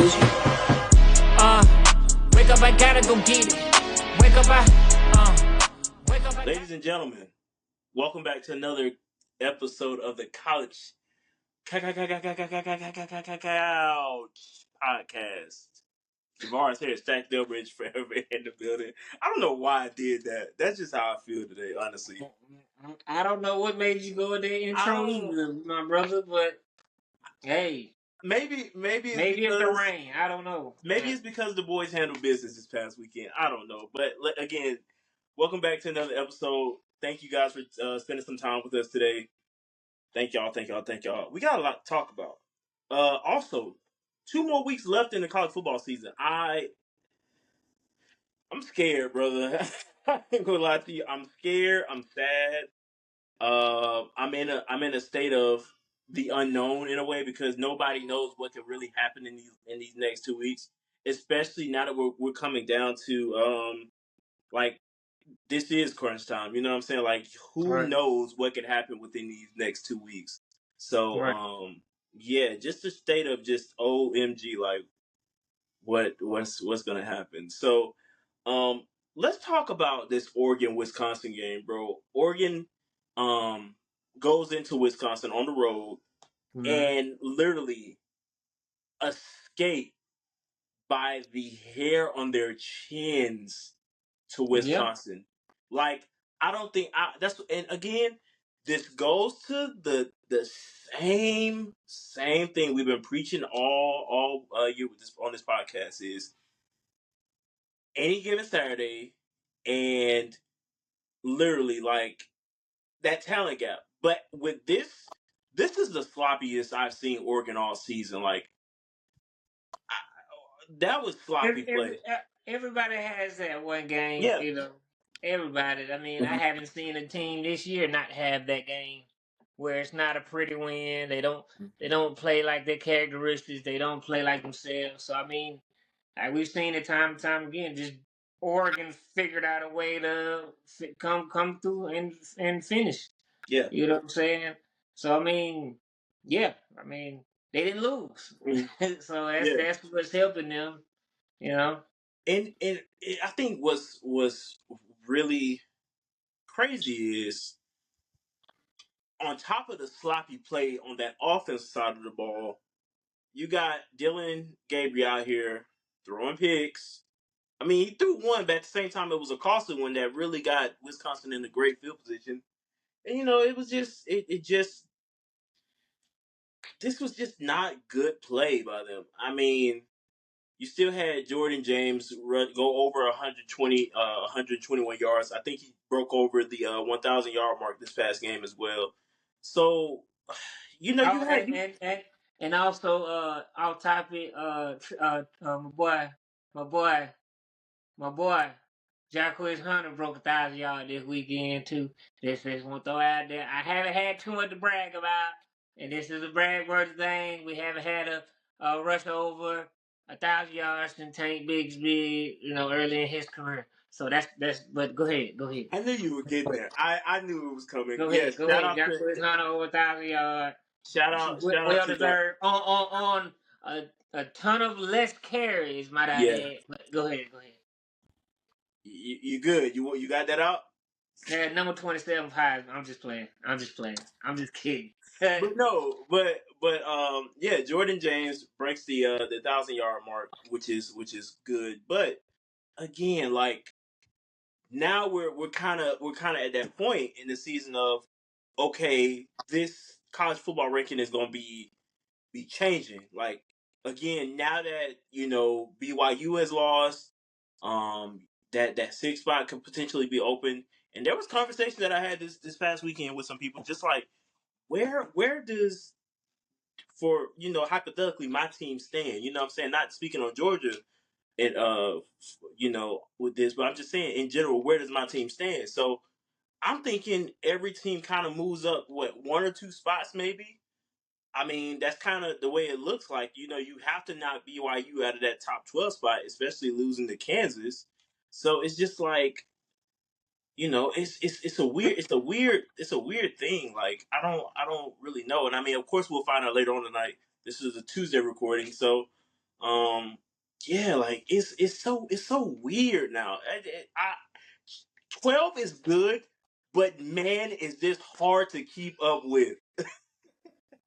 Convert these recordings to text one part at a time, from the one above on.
Wake up, I gotta go get it. Wake up, wake up. Ladies and gentlemen, welcome back to another episode of the College Couch Podcast. Javaris here, Stackz Delbridge forever in the building. I don't know why I did that. That's just how I feel today, honestly. I don't know what made you go in there intro either, my brother, but hey. Maybe it's the rain. I don't know. Maybe it's because the boys handled business this past weekend. I don't know. But again, welcome back to another episode. Thank you guys for spending some time with us today. Thank y'all. We got a lot to talk about. Also, 2 more weeks left in the college football season. I'm scared, brother. I ain't gonna lie to you. I'm scared. I'm sad. I'm in a state of the unknown in a way because nobody knows what could really happen in these next 2 weeks. Especially now that we're coming down to like this is crunch time. You know what I'm saying? Like who knows what could happen within these next 2 weeks. So yeah, just a state of just OMG, like what's gonna happen. So let's talk about this Oregon Wisconsin game, bro. Oregon goes into Wisconsin on the road and literally escape by the hair on their chins to Wisconsin. Yep. Like I don't think and again, this goes to the same thing we've been preaching all year with on this podcast is any given Saturday and literally like that talent gap. But with this is the sloppiest I've seen Oregon all season. Like that was sloppy play. Everybody has that one game, yeah. You know. Everybody. I mean, I haven't seen a team this year not have that game where it's not a pretty win. They don't play like their characteristics. They don't play like themselves. So I mean, like we've seen it time and time again. Just Oregon figured out a way to come through and finish. Yeah, you know what I'm saying. So I mean, yeah, I mean they didn't lose, so that's what's helping them. You know, and I think was really crazy is on top of the sloppy play on that offensive side of the ball, you got Dylan Gabriel out here throwing picks. I mean, he threw one, but at the same time, it was a costly one that really got Wisconsin in a great field position. And, you know, it was just, this was just not good play by them. I mean, you still had Jordan James go over 121 yards. I think he broke over the 1,000 yard mark this past game as well. So, you know, and also off topic, my boy, Jacquez Hunter broke 1,000 yards this weekend too. This is one throw out there. I haven't had too much to brag about, and this is a brag worthy thing. We haven't had a rush over 1,000 yards since Tank Bigsby, you know, early in his career. So that's. But go ahead. I knew you were getting there. I knew it was coming. Go ahead. Jacquez Hunter over 1,000 yards. Shout out well deserved on a ton of less carries, might I add. But go ahead. You good? You got that out? Yeah, number 27 Heisman. I'm just playing. I'm just kidding. but yeah, Jordan James breaks the 1,000 yard mark, which is good. But again, like now we're kind of at that point in the season of okay, this college football ranking is going to be changing. Like again, now that you know BYU has lost, that 6th spot could potentially be open. And there was conversation that I had this past weekend with some people, just like where does, for you know, hypothetically my team stand? You know what I'm saying? Not speaking on Georgia and you know, with this, but I'm just saying in general, where does my team stand? So I'm thinking every team kind of moves up 1 or 2 spots maybe. I mean, that's kind of the way it looks like. You know, you have to knock BYU out of that top 12 spot, especially losing to Kansas. So it's just like, you know, it's a weird thing. Like I don't really know. And I mean, of course, we'll find out later on tonight. This is a Tuesday recording, so Yeah, like it's so weird now. 12 is good, but man, is this hard to keep up with.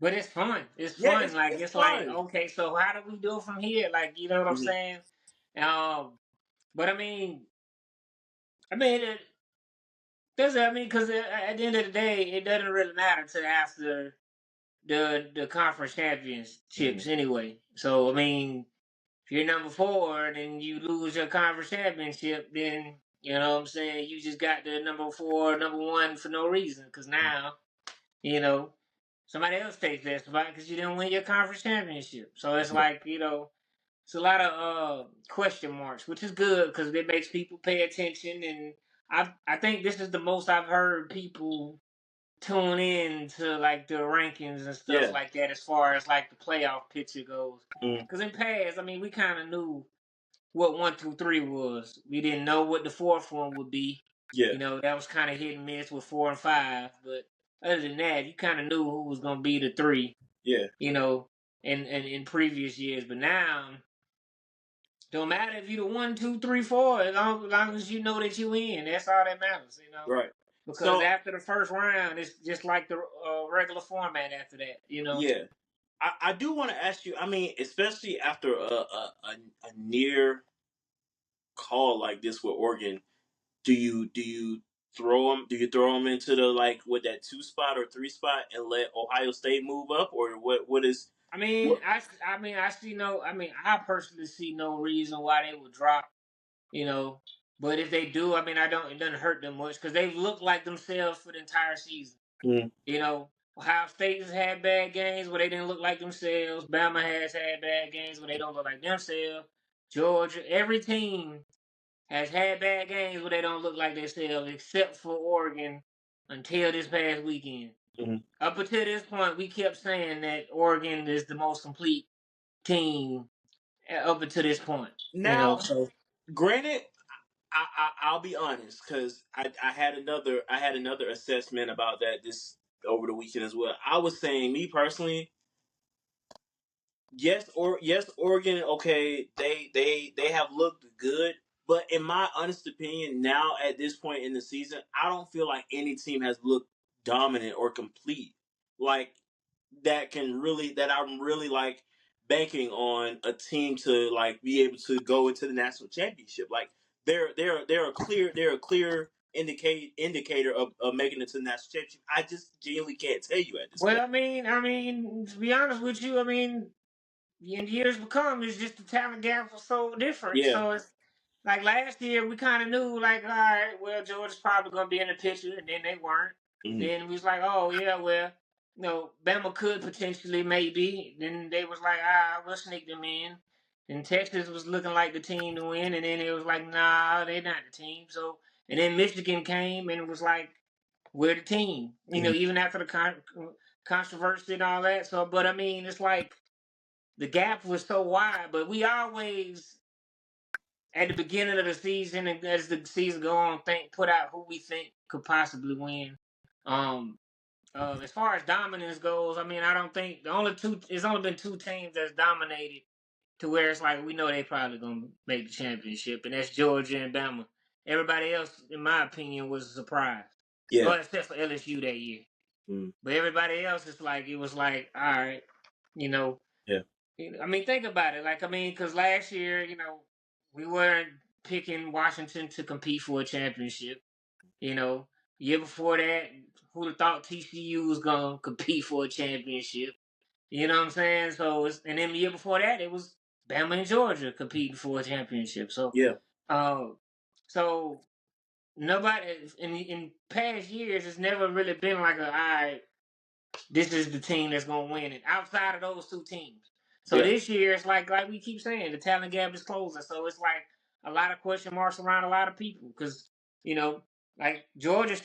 But it's fun. It's Yeah, fun. Like it's it's like, fun. okay, so how do we do it from here? Like, you know what I'm Mhm. saying? But I mean, it doesn't. I mean, because at the end of the day, it doesn't really matter till after the conference championships anyway. So I mean, if you're number 4 and you lose your conference championship, then you know what I'm saying, you just got the number 4, number 1 for no reason. Because now, you know, somebody else takes that spot because you didn't win your conference championship. So it's like, you know, it's a lot of question marks, which is good because it makes people pay attention. And I think this is the most I've heard people tune in to like the rankings and stuff Yeah. like that as far as like the playoff picture goes. Mm. Because in past, I mean, we kind of knew what 1 through 3 was. We didn't know what the 4th one would be. Yeah. You know, that was kind of hit and miss with 4 and 5. But other than that, you kind of knew who was going to be the 3. Yeah. You know, in previous years. But now, don't matter if you the 1, 2, 3, 4. As long as you know that you in, that's all that matters. You know. Right. Because So after the first round, it's just like the regular format after that, you know? yeah, I do want to ask you. I mean, especially after a near call like this with Oregon, do you throw them? Do you throw them into the like with that 2 spot or 3 spot and let Ohio State move up, or what? What is I mean, what? I personally see no reason why they would drop, you know. But if they do, I mean, it doesn't hurt them much because they've looked like themselves for the entire season. Mm. You know, Ohio State has had bad games where they didn't look like themselves. Bama has had bad games where they don't look like themselves. Georgia, every team has had bad games where they don't look like themselves, except for Oregon until this past weekend. Mhm. Up until this point, we kept saying that Oregon is the most complete team up until this point. You know, Now, so granted, I'll be honest because I had another assessment about that this over the weekend as well. I was saying, me personally, yes, Oregon. Okay, they have looked good, but in my honest opinion, now at this point in the season, I don't feel like any team has looked dominant or complete. Like that I'm really like banking on a team to like be able to go into the national championship. Like they're a clear indicator of making it to the national championship. I just genuinely can't tell you at this well, point. I mean, to be honest with you, I mean, in years to come, it's just the talent gap was so different. Yeah. So it's like last year, we kind of knew, like, all right, well, Georgia's probably gonna be in the picture, and then they weren't. Mm-hmm. Then we was like, oh yeah, well, you know, Bama could potentially, maybe. Then they was like, we'll sneak them in. And Texas was looking like the team to win, and then it was like, nah, they're not the team. So, and then Michigan came, and it was like, we're the team. You know, even after the controversy and all that. So, but I mean, it's like the gap was so wide, but we always at the beginning of the season and as the season go on, put out who we think could possibly win. Um, as far as dominance goes, I mean, I don't think it's only been 2 teams that's dominated to where it's like we know they probably gonna make the championship, and that's Georgia and Bama. Everybody else, in my opinion, was a surprise. Yeah. Well, except for LSU that year. Mm. But everybody else is like, it was like, all right, you know. Yeah. I mean, think about it. Like, I mean, because last year, you know, we weren't picking Washington to compete for a championship. You know, year before that, who'd have thought TCU was gonna compete for a championship? You know what I'm saying? So, and then the year before that, it was Bama and Georgia competing for a championship. So, Yeah. uh, so nobody in past years, it's never really been like all right, this is the team that's gonna win it outside of those 2 teams. So Yeah. this year it's like we keep saying, the talent gap is closing. So it's like a lot of question marks around a lot of people because you know, like Georgia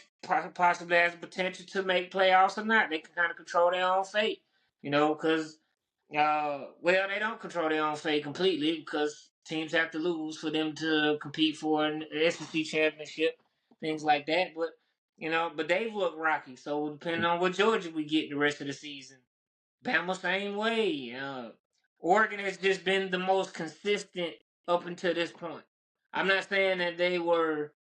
possibly has the potential to make playoffs or not. They can kind of control their own fate, you know, because well, they don't control their own fate completely because teams have to lose for them to compete for an SEC championship, things like that. But you know, but they've looked rocky. So depending on what Georgia we get the rest of the season, Bama same way. Oregon has just been the most consistent up until this point. I'm not saying that they were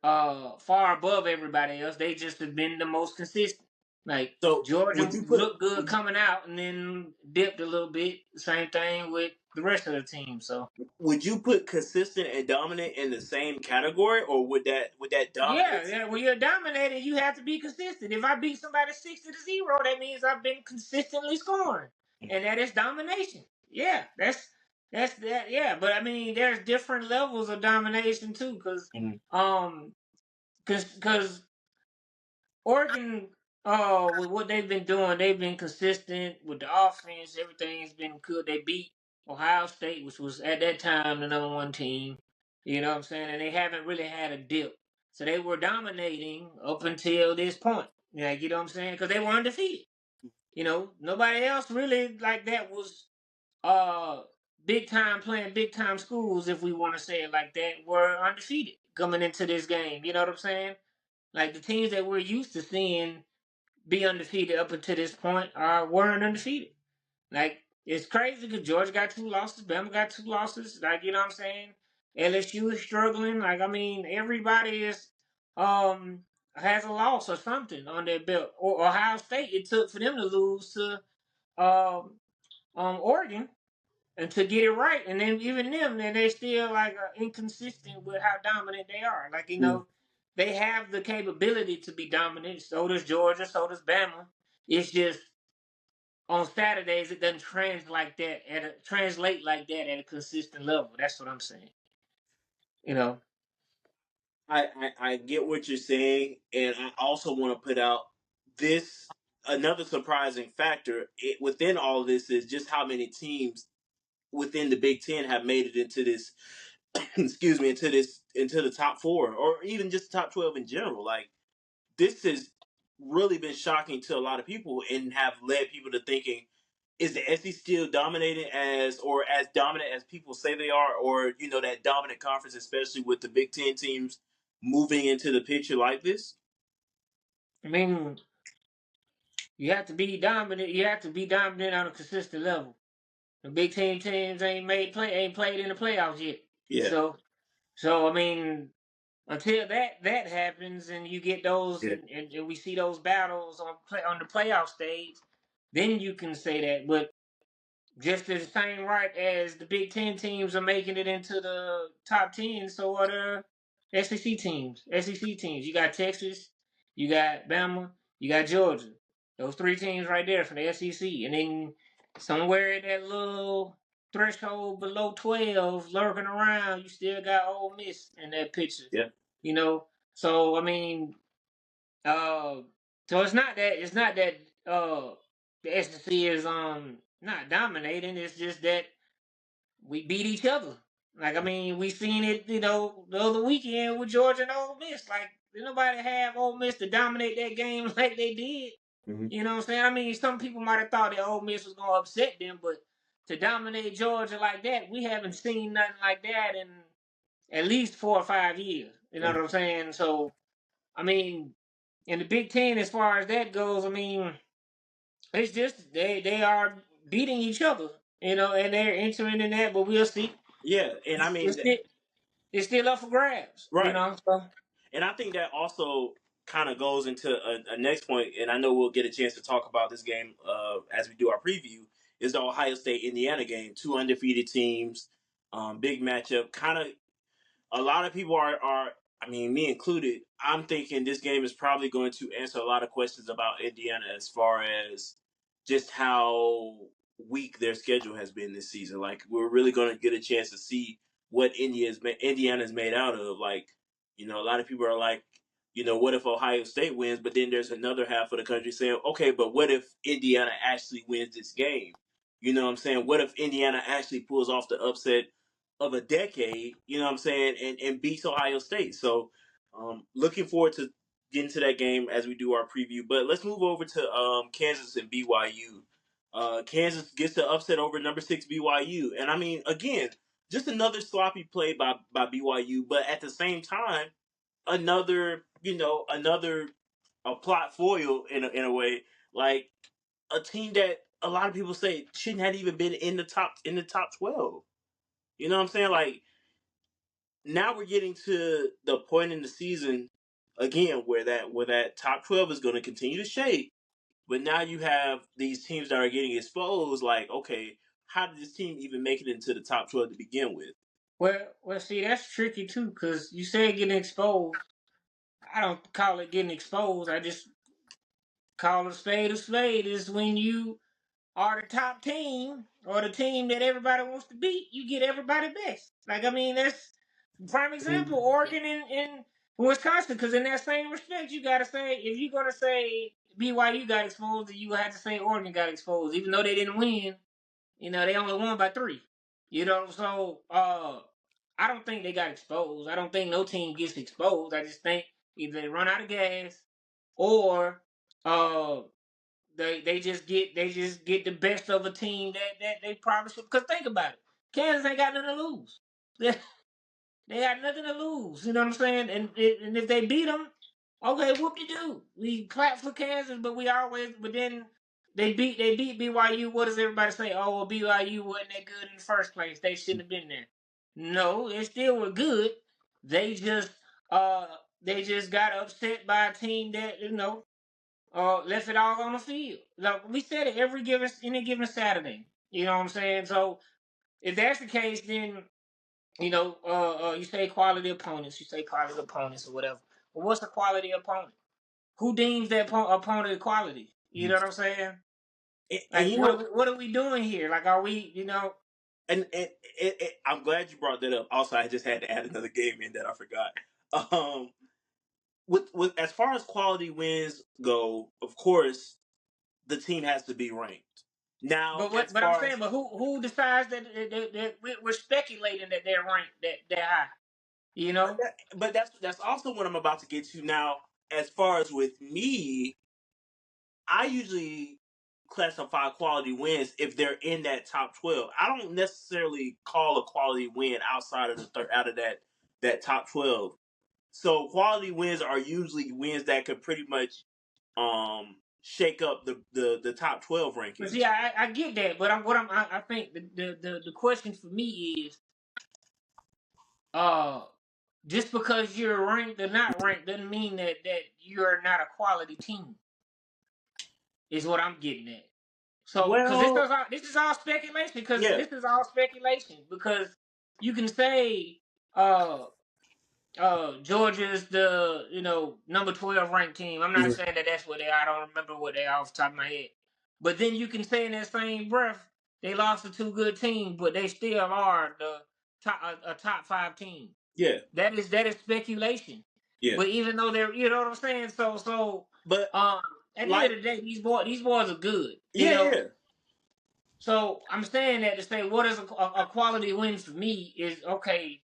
far above everybody else. They just have been the most consistent. Like So Georgia looked good coming out and then dipped a little bit. Same thing with the rest of the team. So would you put consistent and dominant in the same category, or would that dominance? yeah. When you're dominating, you have to be consistent. If I beat somebody 60-0, that means I've been consistently scoring, and that is domination. Yeah, that's that. Yeah, but I mean, there's different levels of domination too, because because Oregon, with what they've been doing, they've been consistent with the offense. Everything's been good. They beat Ohio State, which was at that time the #1 team. You know what I'm saying? And they haven't really had a dip. So they were dominating up until this point. Like, you know what I'm saying? Because they were undefeated. You know, nobody else really like that was uh big time playing big time schools, if we want to say it like that, were undefeated coming into this game. You know what I'm saying? Like the teams that we're used to seeing be undefeated up until this point weren't undefeated. Like it's crazy because Georgia got 2 losses, Bama got 2 losses. Like you know what I'm saying? LSU is struggling. Like I mean, everybody is has a loss or something on their belt. Or Ohio State, it took for them to lose to Oregon and to get it right, and then even them, then they still like inconsistent with how dominant they are. Like you know, they have the capability to be dominant. So does Georgia. So does Bama. It's just on Saturdays it doesn't translate like that at a consistent level. That's what I'm saying. You know. I get what you're saying, and I also want to put out this another surprising factor within all of this is just how many teams within the Big Ten have made it into this excuse me into the top 4 or even just the top 12 in general. Like this has really been shocking to a lot of people and have led people to thinking, is the SEC still dominating as dominant as people say they are, or that dominant conference, especially with the Big Ten teams moving into the picture like this? I mean, you have to be dominant. You have to be dominant on a consistent level. The Big Ten teams ain't played in the playoffs yet. Yeah. So I mean, until that happens and you get those Yeah. and we see those battles on the playoff stage, then you can say that. But just the same right as the Big Ten teams are making it into the top 10, so are the SEC teams. SEC teams. You got Texas, you got Bama, you got Georgia. Those 3 teams right there from the SEC. And then somewhere in that little threshold below 12 lurking around, you still got Ole Miss in that picture. Yeah. You know? So I mean, so it's not that the SEC is not dominating. It's just that we beat each other. Like I mean, we seen it, the other weekend with Georgia and Ole Miss. Like did nobody have Ole Miss to dominate that game like they did? Mm-hmm. You know what I'm saying? I mean, some people might have thought that Ole Miss was gonna upset them, but to dominate Georgia like that, we haven't seen nothing like that in at least 4 or 5 years. You know what I'm saying? So, I mean, in the Big Ten, as far as that goes, I mean, it's just they are beating each other, and they're entering in that. But we'll see. Yeah, and I mean, it's still up for grabs, right. So. And I think that also kind of goes into a next point, and I know we'll get a chance to talk about this game as we do our preview, is the Ohio State-Indiana game. 2 undefeated teams, big matchup. Kind of a lot of people are, I mean, me included, I'm thinking this game is probably going to answer a lot of questions about Indiana as far as just how weak their schedule has been this season. Like, we're really going to get a chance to see what Indiana's made out of. Like, a lot of people are like, what if Ohio State wins? But then there's another half of the country saying, okay, but what if Indiana actually wins this game? You know what I'm saying? What if Indiana actually pulls off the upset of a decade, you know what I'm saying, and beats Ohio State. So looking forward to getting to that game as we do our preview. But let's move over to Kansas and BYU. Kansas gets the upset over number 6 BYU. And I mean, again, just another sloppy play by BYU, but at the same time, another a plot foil in a way, like a team that a lot of people say shouldn't have even been in the top 12. You know what I'm saying? Like now we're getting to the point in the season again where that top 12 is going to continue to shape. But now you have these teams that are getting exposed. Like, okay, how did this team even make it into the top 12 to begin with? Well, see, that's tricky too, because you said getting exposed. I don't call it getting exposed. I just call a spade a spade. Is when you are the top team or the team that everybody wants to beat, you get everybody best. Like, I mean, that's prime example, Oregon and Wisconsin, because in that same respect, you got to say, if you're going to say BYU got exposed, then you have to say Oregon got exposed, even though they didn't win. You know, they only won by 3. You know, so I don't think they got exposed. I don't think no team gets exposed. I just think either they run out of gas or uh they just get the best of a team that they probably should. Because think about it, Kansas ain't got nothing to lose. They got nothing to lose. You know what I'm saying? And if they beat them, okay, whoop de do. We clap for Kansas, but then they beat BYU. What does everybody say? Oh, well, BYU wasn't that good in the first place. They shouldn't have been there. No, they still were good. They just uh got upset by a team that left it all on the field. Like we said it any given Saturday. You know what I'm saying? So if that's the case, then you say quality opponents, or whatever. But what's a quality opponent? Who deems that opponent quality? You know what I'm saying? And Like, what are we doing here? Like, are we, and I'm glad you brought that up. Also, I just had to add another game in that I forgot. With as far as quality wins go, of course, the team has to be ranked. Now, as But I'm far saying, as but who decides that we're speculating that they're ranked that high? You know. but that's also what I'm about to get to now. As far as with me, I usually classify quality wins if they're in that top 12. I don't necessarily call a quality win outside of out of that top 12. So quality wins are usually wins that could pretty much shake up the top 12 But rankings. see, I get that, but I think the question for me is, just because you're ranked or not ranked doesn't mean that you're not a quality team. Is what I'm getting at. So, because Well, this is all speculation. Because yeah. this is all speculation. Because you can say, uh, Georgia's the number 12 ranked team. I'm not saying that that's what they are. I don't remember what they are off the top of my head. But then you can say in that same breath they lost to 2 good teams, but they still are the top 5 team. Yeah. That is speculation. Yeah. But even though they're, you know what I'm saying. But at the end like of the day, these boys are good. yeah. So I'm saying that to say what is a quality win for me is okay.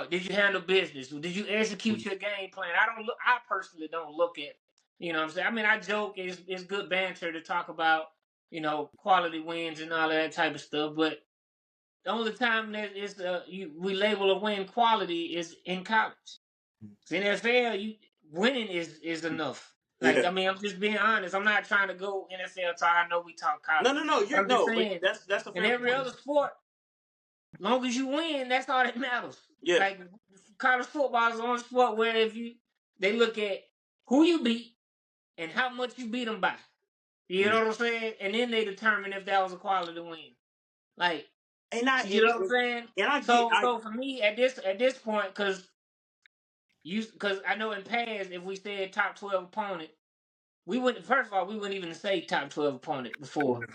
Did you handle business? Did you execute your game plan? I personally don't look at, you know what I'm saying? I mean, I joke, it's good banter to talk about, quality wins and all that type of stuff, but the only time that we label a win quality is in college. In NFL, winning is enough. Like, Yeah. I mean, I'm just being honest. I'm not trying to go NFL talk. I know we talk college. No, I'm just but saying, that's a in fair every point. other sport, long as you win, that's all that matters. Yeah. Like, college football is the only sport where they look at who you beat and how much you beat them by. You know what I'm saying? And then they determine if that was a quality win. Like, you know what I'm saying? And I get So for me at this point, because I know in past if we said top 12 opponent, we wouldn't. First of all, we wouldn't even say top 12 opponent before.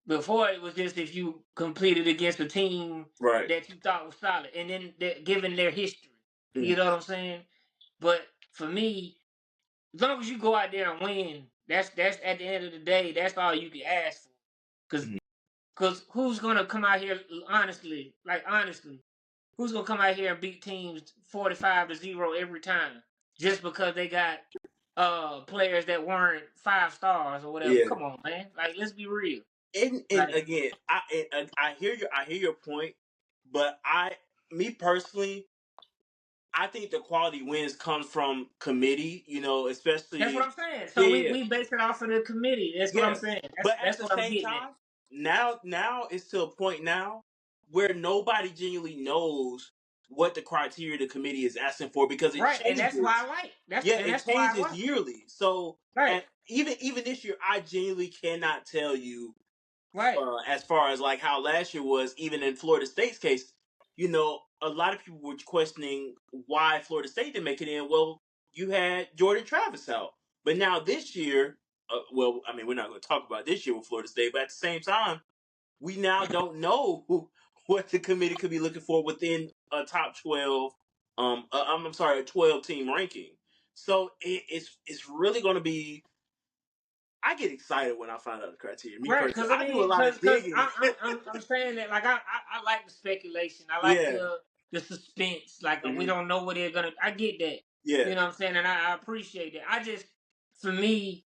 Before it was just if you competed against a team right. that you thought was solid, and then given their history, Mm. you know what I'm saying. But for me, as long as you go out there and win, that's at the end of the day, that's all you can ask for. Because who's gonna come out here honestly, who's gonna come out here and beat teams 45-0 every time just because they got players that weren't 5 stars or whatever? Yeah. Come on, man. Like, let's be real. And Like, again, I hear your point, but me personally, I think the quality wins comes from committee, especially. That's what I'm saying. So Yeah, we base it off of the committee. That's what I'm yeah. saying. But at That's the what I'm same getting at. time, now it's to a point now where nobody genuinely knows what the criteria the committee is asking for because it Right, and that's why changes. I like. Yeah, it That's why I changes like. yearly. So, Right, and even this year, I genuinely cannot tell you right, as far as like how last year was, even in Florida State's case, a lot of people were questioning why Florida State didn't make it in. Well, you had Jordan Travis out, but now this year, well, I mean, we're not going to talk about this year with Florida State, but at the same time, we now don't know what the committee could be looking for within a top 12. I'm sorry, a 12-team ranking. So it's really going to be. I get excited when I find out the criteria. Me right. personally, Because I I do a mean, lot of because digging. I'm saying that like I like the speculation. I like Yeah. the suspense. Like we Hmm. don't know what they're gonna. I get that. Yeah. You know what I'm saying, and I appreciate that. I just for me,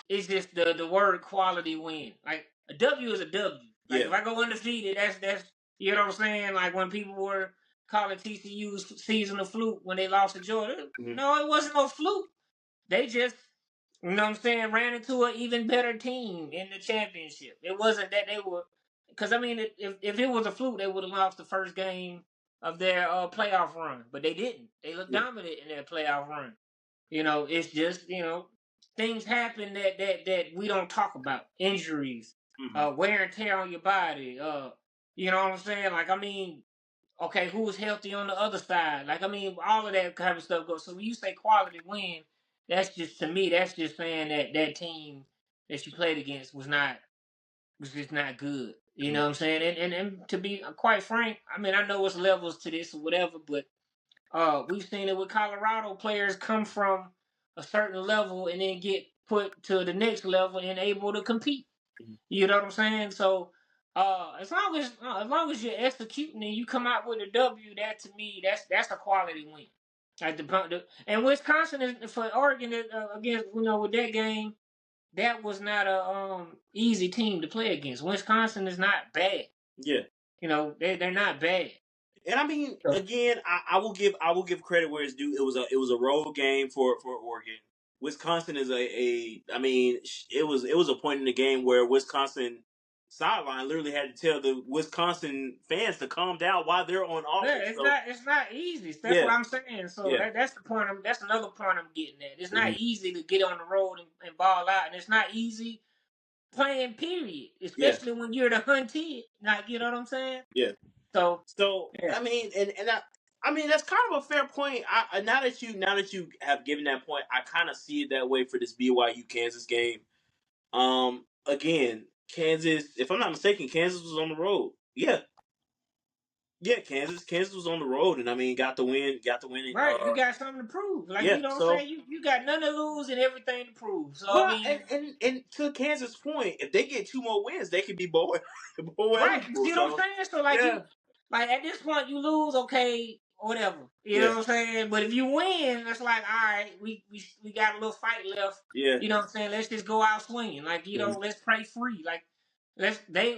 it's just the word quality win. Like a W is a W. Like Yeah. if I go undefeated, that's you know what I'm saying. Like when people were calling TCU's season a fluke when they lost to Georgia, Hmm. no, it wasn't no fluke. They just, you know what I'm saying, ran into an even better team in the championship. It wasn't that they were, because I mean, if it was a fluke, they would have lost the first game of their playoff run, but they didn't. They looked Yeah. dominant in their playoff run. It's just things happen that we don't talk about. Injuries, Hmm. wear and tear on your body. You know what I'm saying? Like I mean, okay, who's healthy on the other side? Like, I mean, all of that kind of stuff goes. So when you say quality win, that's just to me, that's just saying that that team that you played against was just not good. You know what I'm saying? And to be quite frank, I mean, I know it's levels to this or whatever, but we've seen it with Colorado players come from a certain level and then get put to the next level and able to compete. Hmm. You know what I'm saying? So as long as you're executing and you come out with a W, that to me that's a quality win. Like and Wisconsin is for Oregon against with that game, that was not a easy team to play against. Wisconsin is not bad. Yeah. They're not bad. And I mean, So, again, I will give credit where it's due. It was a road game for Oregon. Wisconsin is I mean, it was a point in the game where Wisconsin sideline literally had to tell the Wisconsin fans to calm down while they're on yeah, offense. So it's not easy. That's what yeah, I'm saying. So yeah. that's the point. That's another point I'm getting at. It's not Hmm. easy to get on the road and ball out, and it's not easy playing. Period. Yeah, Especially when you're the hunted. Like you know what I'm saying. yeah. So So yeah, I mean, and I mean that's kind of a fair point. Now that you have given that point, I kind of see it that way for this BYU Kansas game. Again, Kansas. If I'm not mistaken, Kansas was on the road. Yeah, yeah. Kansas was on the road, and I mean got the win. Got the win. right. You got something to prove. Like Yeah. you know what I'm So, saying. You got nothing to lose and everything to prove. So I well, mean, and to Kansas' point, if they get two more wins, they could be bowl right. You eligible. see what I'm So saying? So like yeah, like at this point you lose, okay, whatever. You know yeah, what I'm saying? But if you win, it's like, all right, we got a little fight left. yeah. You know what I'm saying? Let's just go out swinging. Like, Mhm. let's play free. Like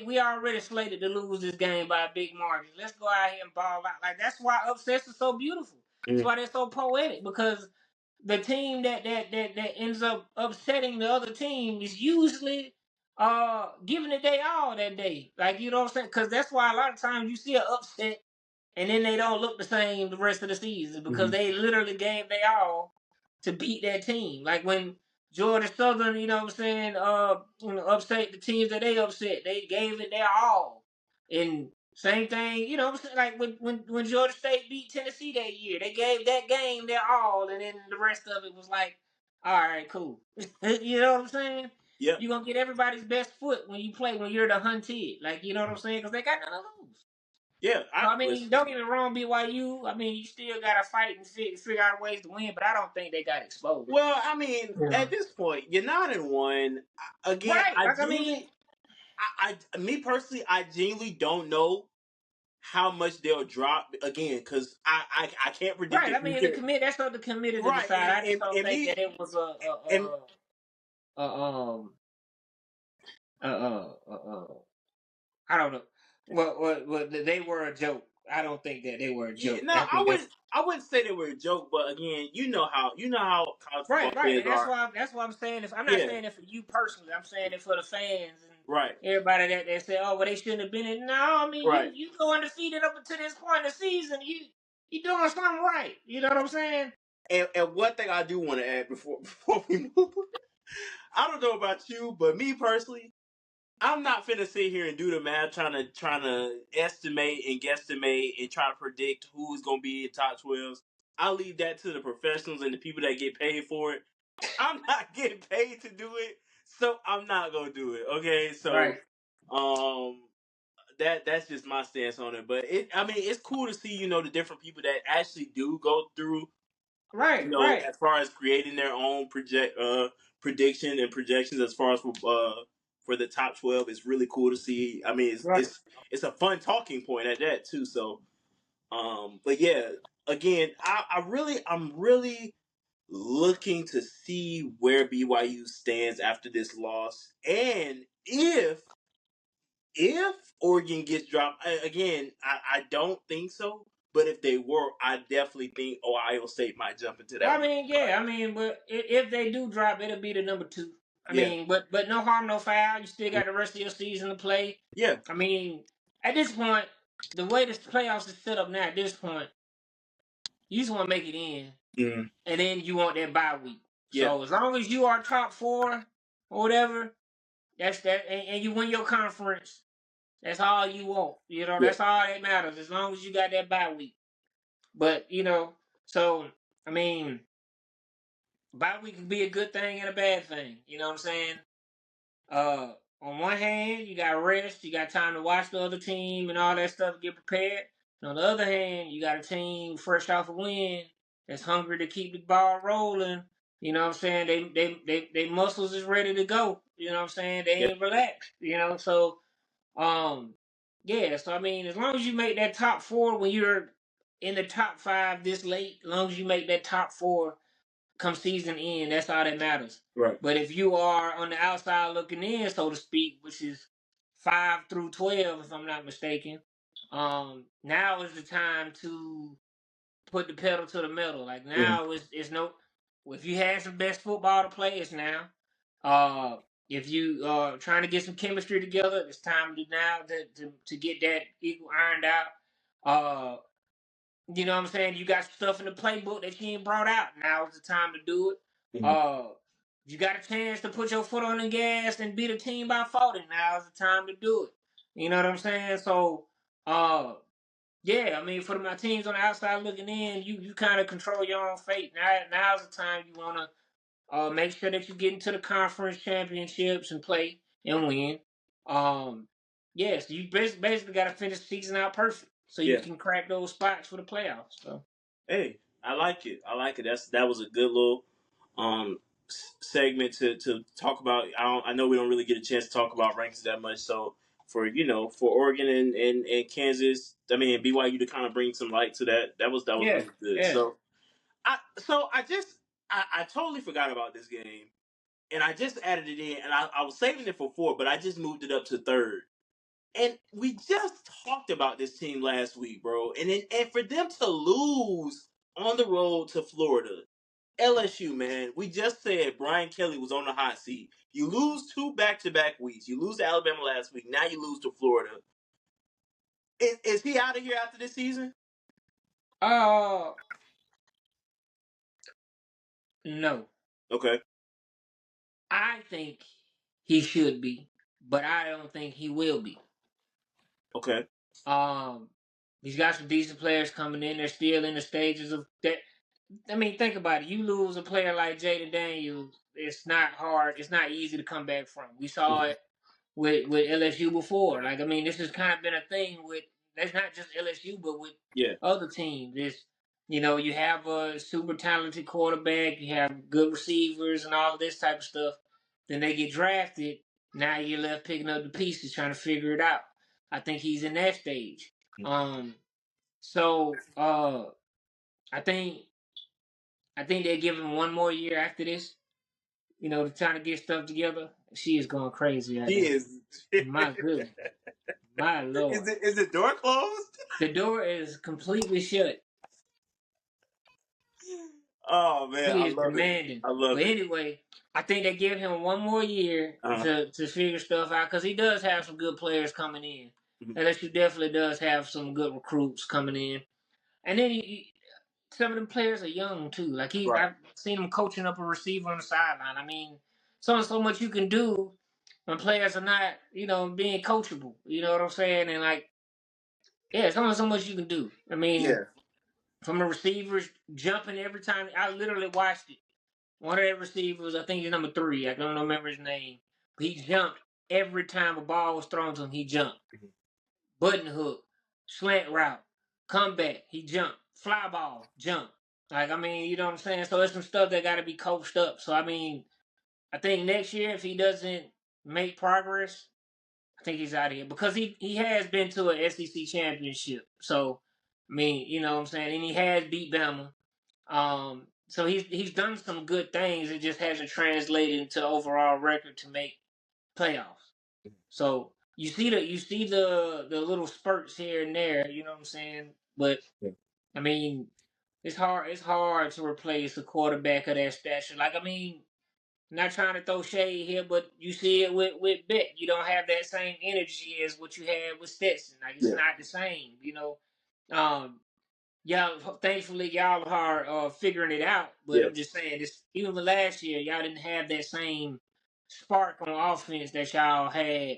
we already slated to lose this game by a big margin. Let's go out here and ball out. Like that's why upsets are so beautiful. That's Mhm. why they're so poetic because the team that ends up upsetting the other team is usually giving it they all that day. Like you know what I'm saying? Because that's why a lot of times you see an upset and then they don't look the same the rest of the season because Mhm. they literally gave they all to beat that team. Like when Georgia Southern, you know what I'm saying, upset the teams that they upset, they gave it their all. And same thing, you know what I'm saying, like when Georgia State beat Tennessee that year, they gave that game their all, and then the rest of it was like, all right, cool. You know what I'm saying? Yep. You're gonna get everybody's best foot when you play when you're the hunted. Like, you know what I'm saying? Because they got nothing to lose. Yeah. So, I I mean, listen. don't get me wrong, BYU. I mean, you still got to fight and figure out ways to win, but I don't think they got exposed. Well, I mean, Yeah. at this point, you're 9-1. Again, Right. Like, I mean, me personally, I genuinely don't know how much they'll drop again because I can't predict right. the I mean, the future. commit. That's up to committee to Right, decide. and I just and, don't and think me that it was and a a, a, a, a I don't know. Well, they were a joke. I don't think that they were a Yeah, joke. no, I think that's I wouldn't say they were a joke, but again, you know how college football right, right, players and that's are. why I'm saying if I'm not Yeah, saying it for you personally, I'm saying it for the fans and right, everybody that say, oh, well, they shouldn't have been in. No, I mean right. you go undefeated up until this point in the season, you doing something right. You know what I'm saying? And one thing I do want to add before we move, I don't know about you, but me personally, I'm not finna sit here and do the math trying to estimate and guesstimate and try to predict who's gonna be in top 12s. I'll leave that to the professionals and the people that get paid for it. I'm not getting paid to do it, so I'm not gonna do it. Okay, so Right, um that's just my stance on it. But I mean it's cool to see, the different people that actually do go through, right, right, as far as creating their own prediction and projections as far as for the top 12. It's really cool to see. I mean right. it's a fun talking point at that too. So but yeah, again, I'm really looking to see where BYU stands after this loss, and if Oregon gets dropped again, I don't think so. But if they were, I definitely think Ohio State might jump into Well, that I one. mean, yeah, I mean, but if they do drop, it'll be the number 2. I Yeah, mean, but no harm, no foul. You still got the rest of your season to play. yeah, I mean, at this point, the way this playoffs is set up now, at this point, you just want to make it in, mm, and then you want that bye week. yeah, So as long as you are top 4 or whatever, that's that, and you win your conference, that's all you want. yeah, That's all that matters. As long as you got that bye week. But so I mean, bye week can be a good thing and a bad thing. You know what I'm saying? On one hand, you got rest, you got time to watch the other team and all that stuff, get prepared. And on the other hand, you got a team fresh off a win that's hungry to keep the ball rolling. You know what I'm saying? They muscles is ready to go. You know what I'm saying? They yeah, ain't relaxed. So um yeah, so I mean, as long as you make that top 4 when you're in the top 5 this late, as long as you make that top 4 come season end, that's all that matters. right, But if you are on the outside looking in, so to speak, which is 5 through 12, if I'm not mistaken, now is the time to put the pedal to the metal. Like mm, now is no. If you had some best football to play, it's now. Uh, if you trying to get some chemistry together, it's time to now to get that equal ironed out. Uh, you know what I'm saying? You got stuff in the playbook that you ain't brought out. Now is the time to do it. mm, Uh, you got a chance to put your foot on the gas and beat a team by 40. Now is the time to do it. You know what I'm saying? So, yeah, I mean, for my teams on the outside looking in, you kind of control your own fate. Now's the time you want to make sure that you get into the conference championships and play and win. Yeah, so you basically got to finish the season out perfect so you yeah. can crack those spots for the playoffs. So Hey, I like it. I like it. That was a good little segment to talk about. I know we don't really get a chance to talk about rankings that much. So for Oregon and Kansas, I mean BYU to kind of bring some light to that was yeah, really good. yeah. I totally forgot about this game, and I just added it in, and I was saving it for 4, but I just moved it up to 3rd. And we just talked about this team last week, bro. And for them to lose on the road to Florida, LSU, man, we just said Brian Kelly was on the hot seat. You lose 2 back-to-back weeks. You lose to Alabama last week. Now you lose to Florida. Is he out of here after this season? Uh, no. Okay. I think he should be, but I don't think he will be. Okay. Um, he's got some decent players coming in. They're still in the stages of that. I mean, think about it. You lose a player like Jaden Daniels, it's not hard. It's not easy to come back from. We saw Mhm. it with LSU before. Like, I mean, this has kind of been a thing with. That's not just LSU, but with Yeah. other teams. It's you have a super talented quarterback, you have good receivers, and all of this type of stuff. Then they get drafted. Now you're left picking up the pieces, trying to figure it out. I think he's in that stage. So I think they give him one more year after this, to try to get stuff together. She is going crazy out She there. is. My goodness. My Lord. Is the door closed? The door is completely shut. Oh man, He I is love it. demanding. I love But it. anyway, I think they give him one more year to figure stuff out because he does have some good players coming in. LSU definitely does have some good recruits coming in. And then some of them players are young too. Like I've seen him coaching up a receiver on the sideline. I mean, so much you can do when players are not, being coachable. You know what I'm saying? And like, yeah, there's only so much you can do. I mean, from the receivers jumping every time. I literally watched it. One of their receivers, I think he's number 3. I don't remember his name. But he jumped every time a ball was thrown to him. He jumped. Button hook, slant route, comeback. He jumped. Fly ball, jump. Like, I mean, you know what I'm saying? So there's some stuff that got to be coached up. So, I mean, I think next year, if he doesn't make progress, I think he's out of here. Because he has been to an SEC championship. So, I mean, you know what I'm saying? And he has beat Bama. So he's done some good things. It just hasn't translated into overall record to make playoffs. So you see the little spurts here and there. You know what I'm saying? But I mean, it's hard to replace a quarterback of that stature. Like, I mean, not trying to throw shade here, but you see it with Beck. You don't have that same energy as what you had with Stetson. Like, it's not the same. Y'all, thankfully, y'all are figuring it out. But I'm just saying, this even with last year, y'all didn't have that same spark on offense that y'all had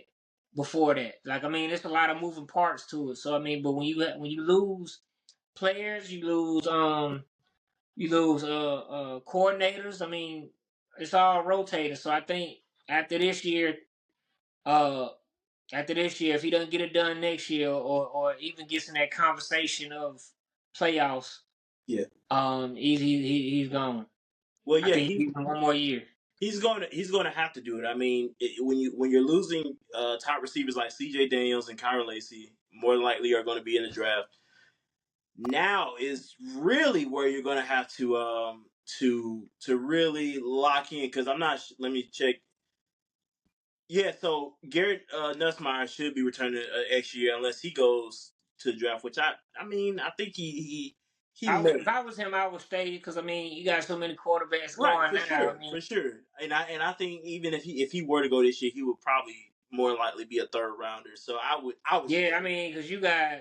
before that. Like, I mean, there's a lot of moving parts to it. So I mean, but when you lose players, you lose coordinators. I mean, it's all rotating. So I think after this year, uh, if he doesn't get it done next year, or even gets in that conversation of playoffs, he's gone. Well, I yeah, think he's one more year. he's going to have to do it. I mean, when you're losing top receivers like C.J. Daniels and Kyron Lacy, more than likely are going to be in the draft. Now is really where you're going to have to really lock in, because I'm not. Let me check. Yeah, so Garrett Nussmeier should be returning next year unless he goes to the draft, which I mean, I think he may. If I was him, I would stay because I mean, you got so many quarterbacks Right, going for now. sure, I mean, for sure. And I think even if he were to go this year, he would probably more likely be a third rounder. So I would. yeah, I mean, because you got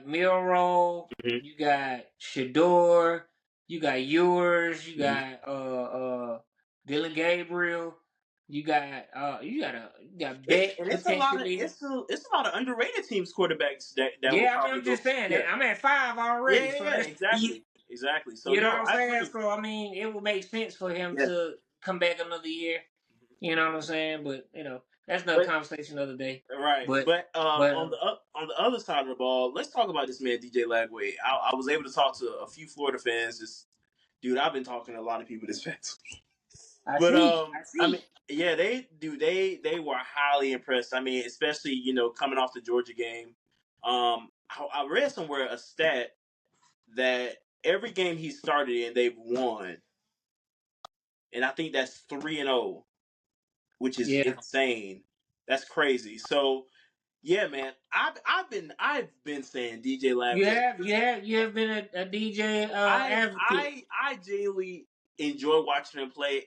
Milrow, you got Shador, you got Ewers, you got Dylan Gabriel, you got Beck And it's a lot of potentially. it's a lot of underrated teams quarterbacks that will Yeah, I mean, probably I'm go. just saying Yeah, that I'm at 5 already, so that's exactly. So you know no, what I'm I saying. agree. So I mean, it would make sense for him Yeah, to come back another year. You know what I'm saying? But that's another but conversation another day. right, But but but on the other side of the ball, let's talk about this man DJ Lagway. I was able to talk to a few Florida fans. Dude, I've been talking to a lot of people this past week. I But see, I I mean, see. yeah, they were highly impressed. I mean, especially coming off the Georgia game. I read somewhere a stat that every game he started in, they've won, and I think that's 3-0, which is Yeah, insane. That's crazy. So yeah, man, I've been saying DJ you Lagway. have been a DJ advocate. I genuinely enjoy watching him play.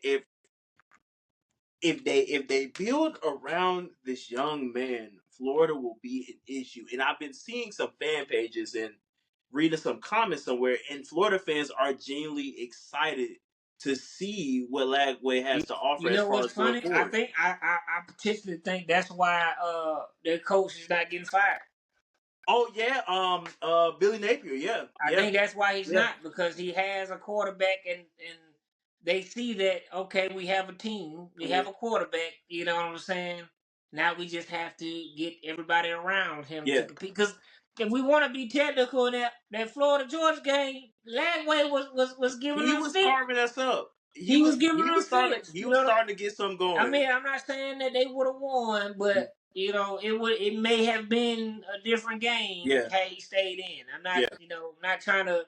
If they build around this young man, Florida will be an issue. And I've been seeing some fan pages and reading some comments somewhere, and Florida fans are genuinely excited to see what Lagway has to offer You as know far what's as going funny? I forward. think I particularly think that's why their coach is not getting fired. Oh yeah, Billy Napier, yeah, I think that's why he's yeah, not, because he has a quarterback and they see that, okay, we have a team, we mm-hmm. have a quarterback, you know what I'm saying? Now we just have to get everybody around him to compete. Because if we want to be technical in that Florida Georgia game, Lagway was giving He them was fit. carving us up. He was giving them fits. He was starting to get something I going. mean, I'm not saying that they would have won, but it may have been a different game Yeah, had he stayed in. I'm not yeah. not trying to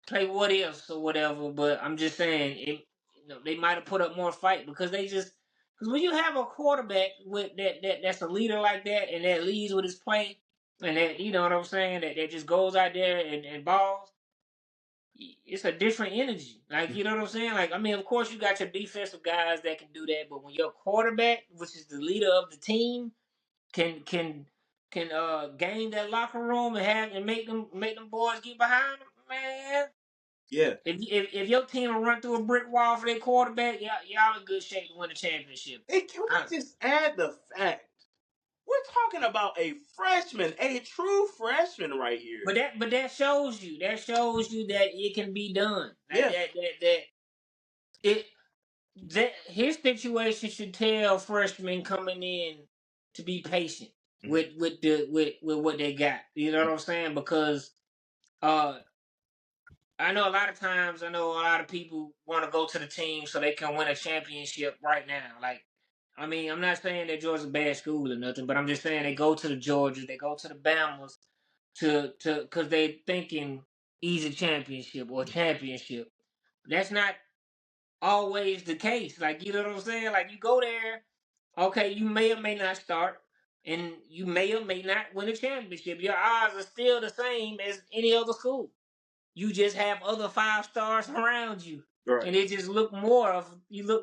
play what ifs or whatever, but I'm just saying they might have put up more fight because Because when you have a quarterback with that's a leader like that, and that leads with his play, and that, you know what I'm saying, that just goes out there and balls, it's a different energy. Like, you know what I'm saying? Like, I mean, of course you got your defensive guys that can do that, but when your quarterback, which is the leader of the team, can gain that locker room and make them boys get behind them, man. Yeah. If your team will run through a brick wall for their quarterback, y'all in good shape to win a championship. Hey, can we just add the fact we're talking about a freshman, a true freshman right here. But that shows you that it can be done. Yeah. That his situation should tell freshmen coming in to be patient with what they got. You know what I'm saying? Because I know a lot of people want to go to the team so they can win a championship right now. Like, I mean, I'm not saying that Georgia's a bad school or nothing, but I'm just saying they go to the Georgias, they go to the Bamas because they thinking easy championship or championship. That's not always the case. Like, you know what I'm saying? Like, you go there, okay, you may or may not start, and you may or may not win a championship. Your odds are still the same as any other school. You just have other 5 stars around you. Right. And it just you look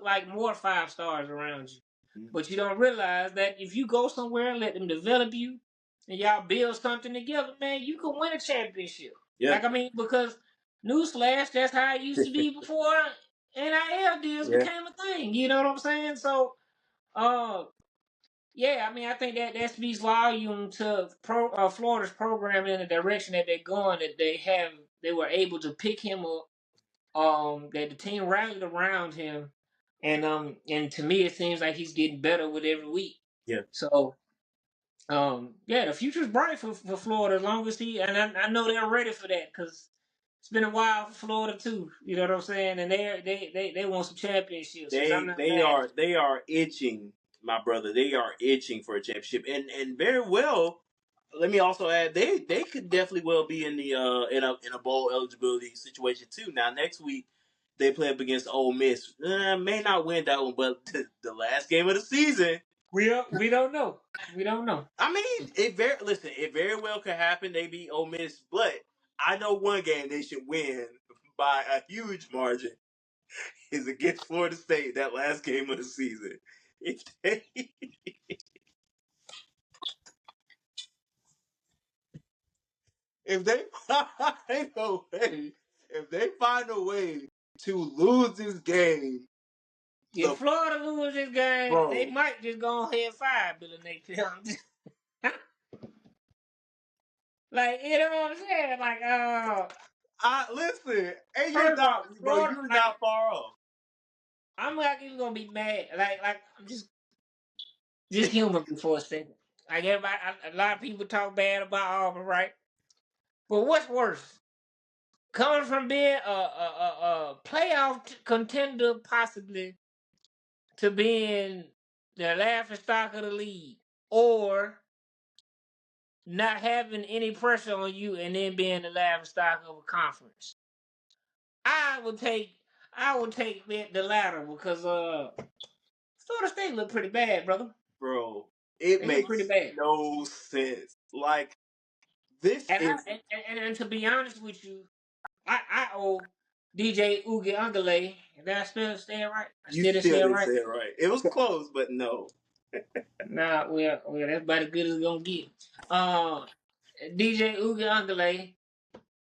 like more 5 stars around you. Mm-hmm. But you don't realize that if you go somewhere and let them develop you and y'all build something together, man, you can win a championship. Yeah. Like, I mean, because newsflash, that's how it used to be before NIL deals became a thing. You know what I'm saying? So, yeah, I mean, I think that speaks volume to Florida's program in the direction that they're going. That they were able to pick him up. That the team rallied around him, and to me, it seems like he's getting better with every week. Yeah. So, yeah, the future's bright for Florida as long as I know they're ready for that because it's been a while for Florida too. You know what I'm saying? And they want some championships. They are itching, my brother. They are itching for a championship, and very well. Let me also add they could definitely well be in the in a bowl eligibility situation too. Now next week they play up against Ole Miss. May not win that one, but the last game of the season. We don't know. We don't know. I mean, it very well could happen. They beat Ole Miss, but I know one game they should win by a huge margin is against Florida State. That last game of the season. If they find a way to lose this game. If Florida loses this game, bro, they might just go ahead and fire Billy Napier. Like, you know what I'm saying? Like, listen, and you're not far off. I'm not even gonna be mad. Like I'm just humor before a second. Like, everybody, a lot of people talk bad about Auburn, right? But what's worse? Coming from being a playoff contender, possibly, to being the laughing stock of the league, or not having any pressure on you and then being the laughing stock of a conference. I would take the latter because Florida State look pretty bad, brother. Bro, it makes pretty bad. No sense. Like, this and to be honest with you, I owe DJ Uge Ungale. Did I say it right? You still didn't say it right. It was close, but no. Nah, well, that's about as good as it's gonna get. DJ Uge Ungale,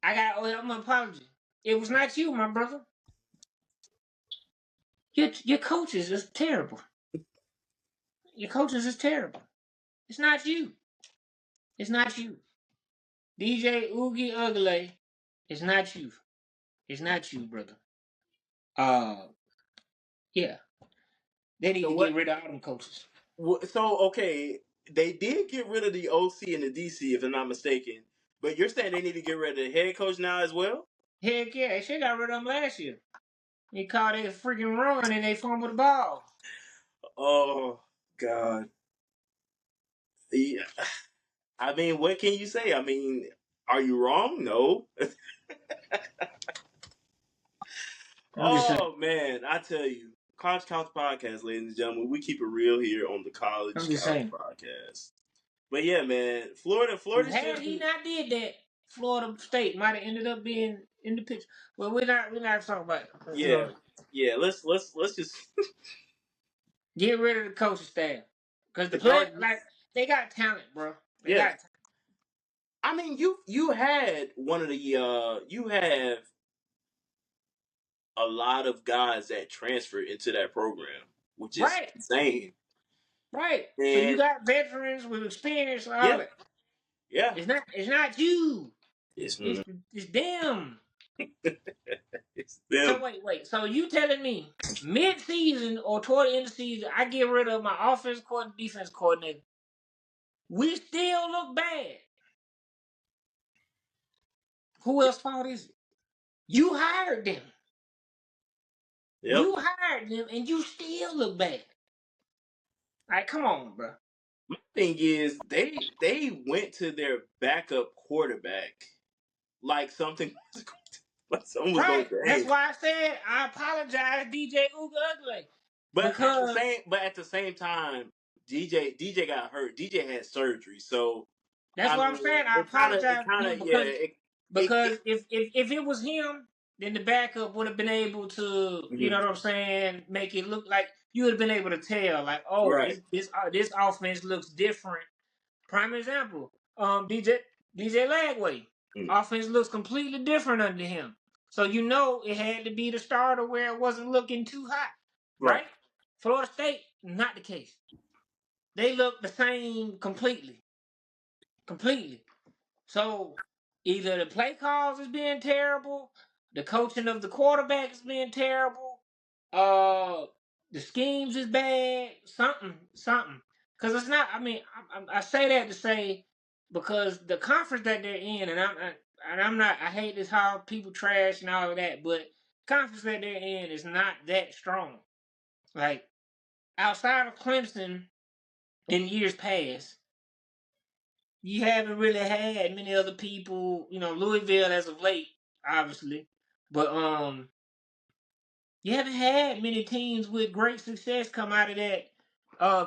I owe him an apology. It was not you, my brother. Your coaches is terrible. Your coaches is terrible. It's not you. It's not you. DJ Oogie Ugly, it's not you. It's not you, brother. Yeah. They need to get rid of all them coaches. So, okay, they did get rid of the OC and the DC, if I'm not mistaken. But you're saying they need to get rid of the head coach now as well? Heck yeah, they should got rid of him last year. He caught a freaking run and they fumbled the ball. Oh, God. Yeah. I mean, what can you say? I mean, are you wrong? No. Oh, man, I tell you. College Couch Podcast, ladies and gentlemen. We keep it real here on the I'm College just Couch saying. Podcast. But yeah, man, Florida Had should he be. not did that, Florida State might have ended up being in the picture. Well, we're not talking about it. You Yeah, know, yeah. Let's just. get rid of the coaching staff because the It's player already. like they got talent, bro. They Yeah, got. I mean, you had one of the you have a lot of guys that transferred into that program, which is Right, insane. right. So you And got veterans with experience and all yeah, that. yeah, It's not you. it's It's them. it's So them. wait. So you telling me mid season or toward the end of the season, I get rid of my offense coordinator, defense coordinator. We still look bad. Who else fault is it? You hired them. Yep. You hired them, and you still look bad. Like, come on, bro. My thing is they went to their backup quarterback like something like something was going Right. to That's change. why I said I apologize, DJ Ooga Ugly. But Because at the same time, DJ got hurt. DJ had surgery, so that's I what I'm mean, saying. I it apologize to kind him of yeah, because if it was him, then the backup would have been able to, you know mhm. what I'm saying, make it look like you would have been able to tell, like, oh, Right. this offense looks different. Prime example, DJ Lagway, Mm. offense looks completely different under him. So you know it had to be the starter where it wasn't looking too hot, Right. right? Florida State, not the case. They look the same completely. So either the play calls is being terrible, the coaching of the quarterback is being terrible, uh, the schemes is bad, something. Because it's not. I mean, I say that to say because the conference that they're in, and I'm not. I hate this how people trash and all of that, but conference that they're in is not that strong. Like outside of Clemson in years past, you haven't really had many other people, Louisville as of late, obviously, but you haven't had many teams with great success come out of that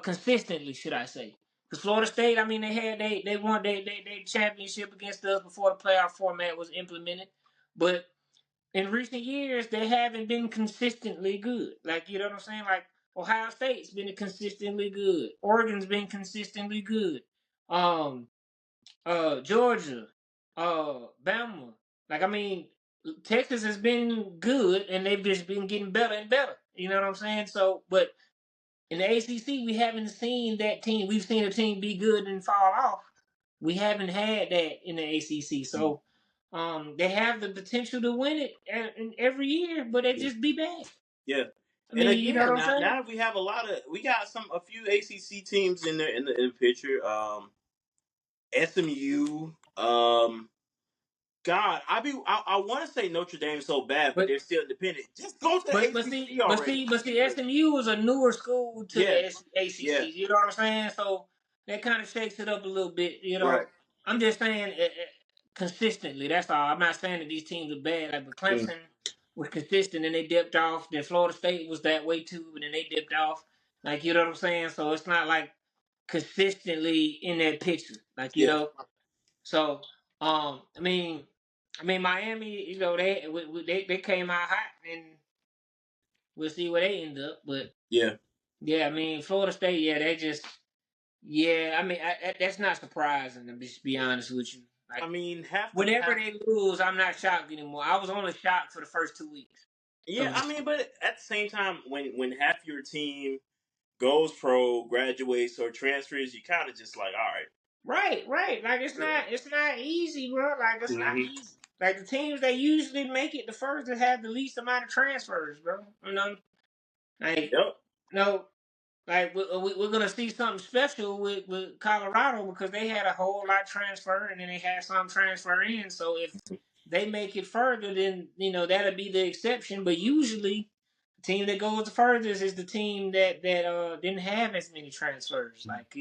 consistently, should I say? Because Florida State, I mean, they won they championship against us before the playoff format was implemented, but in recent years they haven't been consistently good. Like you know what I'm saying? Like Ohio State's been consistently good. Oregon's been consistently good. Um, Georgia, Bama. Like I mean, Texas has been good, and they've just been getting better and better. You know what I'm saying? So, but in the ACC, we haven't seen that team. We've seen a team be good and fall off. We haven't had that in the ACC. So, they have the potential to win it every year, but they just be bad. Yeah. I And mean, you know again, what I'm saying? now we got a few ACC teams in there in the picture. SMU. God, I want to say Notre Dame so bad, but But they're still independent. Just go to the But ACC already. SMU is a newer school to Yeah, the yeah, ACC. You know what I'm saying? So that kind of shakes it up a little bit. right. I'm just saying consistently. That's all. I'm not saying that these teams are bad. Like, but Mm, Clemson was consistent and they dipped off. Then Florida State was that way too, and then they dipped off. Like you know what I'm saying? So it's not like consistently in that picture. Like you yeah, know. So I mean Miami. They came out hot and we'll see where they end up. But yeah. yeah, I mean, Florida State, yeah, they just, yeah, I mean, that's not surprising. To just be honest with you, like I mean, half the whenever half. they lose, I'm not shocked anymore. I was only shocked for the first 2 weeks Yeah, of the I mean, but at the same time, when half your team goes pro, graduates, or transfers, you kind of just like, all right. right. Like Yeah. it's not easy, bro. Like it's not Mm-hmm. easy. Like the teams that usually make it the first that have the least amount of transfers, bro. Like Yep. no, like we're gonna see something special with Colorado because they had a whole lot transfer and then they had some transfer in. So if they make it further, then that'll be the exception. But usually, the team that goes the furthest is the team that didn't have as many transfers. Like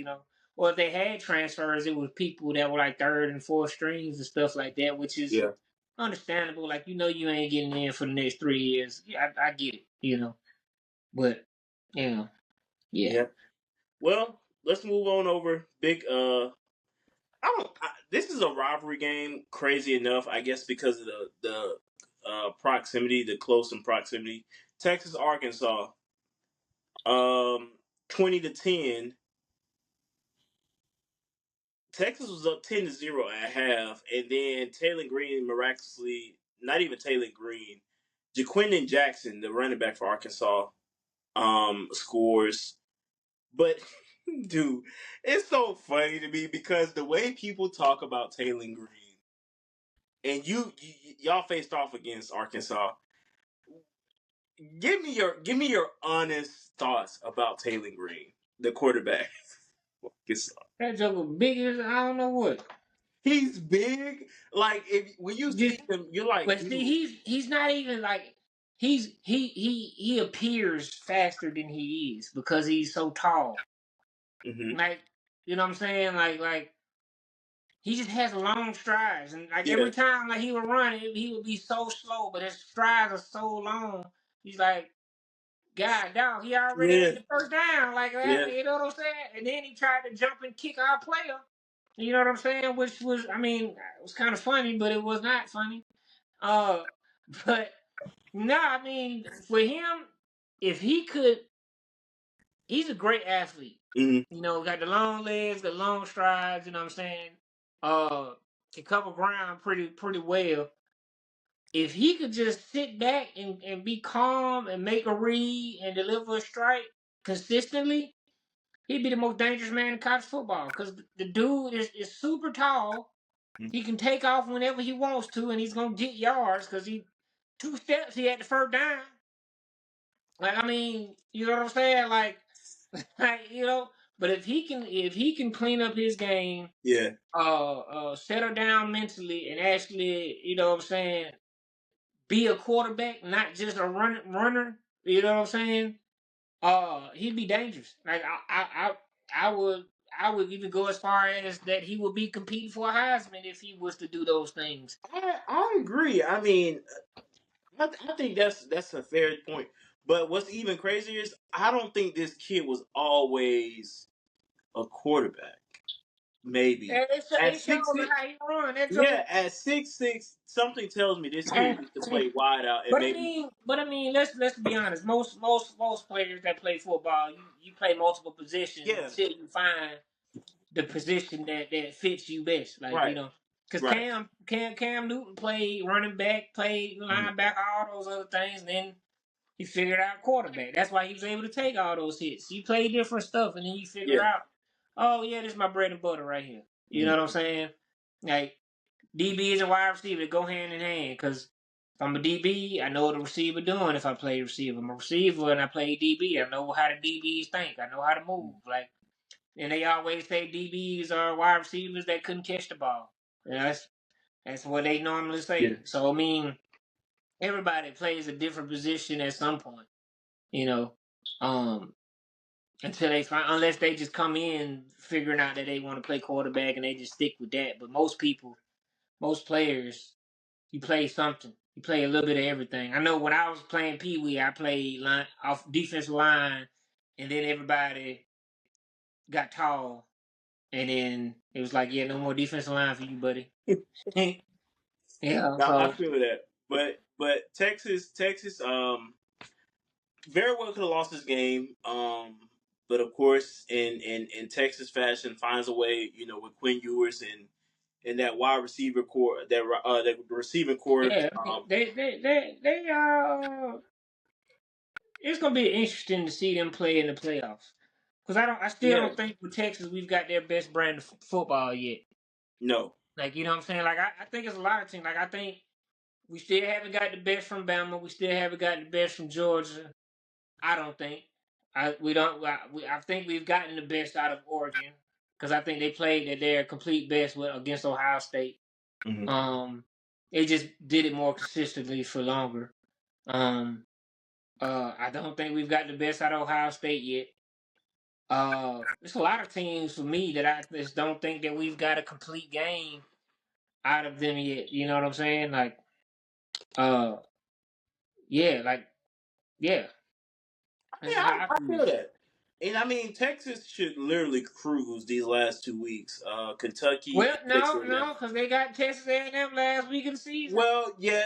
or if they had transfers, it was people that were like third and fourth strings and stuff like that, which is Yeah. understandable. Like you ain't getting in for the next 3 years. Yeah, I get it. But yeah. Yeah. Well, let's move on over. This is a rivalry game. Crazy enough, I guess, because of the proximity, the close in proximity. Texas, Arkansas, 20-10. Texas was up 10-0 at half, and then Taylor Green miraculously, not even Taylor Green, Jaquindon Jackson, the running back for Arkansas, scores. But dude, it's so funny to me because the way people talk about Taylor Green, and y'all faced off against Arkansas. Give me your honest thoughts about Taylor Green, the quarterback. That joker big as I don't know what. He's big. Like when you see him, you're like, But see, dude. he's not even like he appears faster than he is because he's so tall. Mm-hmm. Like, you know what I'm saying? Like he just has long strides, and like Yeah, every time like he would run, he would be so slow, but his strides are so long. He's like, God, dog, he already yeah, had the first down, like that. yeah. You know what I'm saying? And then he tried to jump and kick our player. You know what I'm saying? Which was, I mean, it was kind of funny, but it was not funny. Uh, but no, I mean, for him, if he could, he's a great athlete. Mm-hmm. You know, got the long legs, the long strides. You know what I'm saying? Can cover ground pretty well. If he could just sit back and be calm and make a read and deliver a strike consistently, he'd be the most dangerous man in college football. Because the dude is super tall. He can take off whenever he wants to, and he's gonna get yards because he 2 steps he had the first down. Like, I mean, you know what I'm saying? Like, like, you know. But if he can clean up his game, Yeah. settle down mentally, and actually, you know what I'm saying, be a quarterback, not just a runner. You know what I'm saying? He'd be dangerous. Like I would I would even go as far as that he would be competing for a Heisman if he was to do those things. I agree. I mean, I think that's a fair point. But what's even crazier is I don't think this kid was always a quarterback. Maybe And at it shows six six. how he run. That Yeah, Joker. at 6'6", something tells me this kid used to play wide out and maybe. But I mean, let's be honest. Most players that play football, you play multiple positions Yeah. until you find the position that fits you best. Like, you Right. know, because Right. Cam Newton played running back, played Mm-hmm. linebacker, all those other things, and then he figured out quarterback. That's why he was able to take all those hits. You play different stuff, and then you figure Yeah. out, oh yeah, this is my bread and butter right here. You know Mm-hmm. what I'm saying? Like, DBs and wide receiver go hand in hand. Because if I'm a DB, I know what a receiver doing. If I play receiver, I'm a receiver and I play DB. I know how the DBs think. I know how to move. Like, and they always say DBs are wide receivers that couldn't catch the ball. And that's what they normally Yeah. say. So I mean, everybody plays a different position at some point. You know, um, until they find, unless they just come in figuring out that they want to play quarterback and they just stick with that. But most players, you play something. You play a little bit of everything. I know when I was playing Pee Wee, I played line off defensive line, and then everybody got tall, and then it was like, yeah, no more defensive line for you, buddy. Yeah, Now I so feel that, but Texas, very well could have lost this game. But of course, in Texas fashion, finds a way. You know, with Quinn Ewers and that wide receiver core, that receiving core. yeah, they it's gonna be interesting to see them play in the playoffs. Cause I still Yeah. don't think with Texas we've got their best brand of football yet. No. Like, you know what I'm saying? Like, I think it's a lot of teams. Like, I think we still haven't got the best from Bama. We still haven't got the best from Georgia. I don't think. We don't. I think we've gotten the best out of Oregon because I think they played at their complete best against Ohio State. Mm-hmm. They just did it more consistently for longer. I don't think we've got the best out of Ohio State yet. There's a lot of teams for me that I just don't think that we've got a complete game out of them yet. You know what I'm saying? Like, uh, yeah, like, yeah. This is Yeah, how I I feel. feel that. And I mean, Texas should literally cruise these last 2 weeks. Kentucky Well, and Texas no, A&M. no, because they got Texas A&M last week of the season. Well, yeah,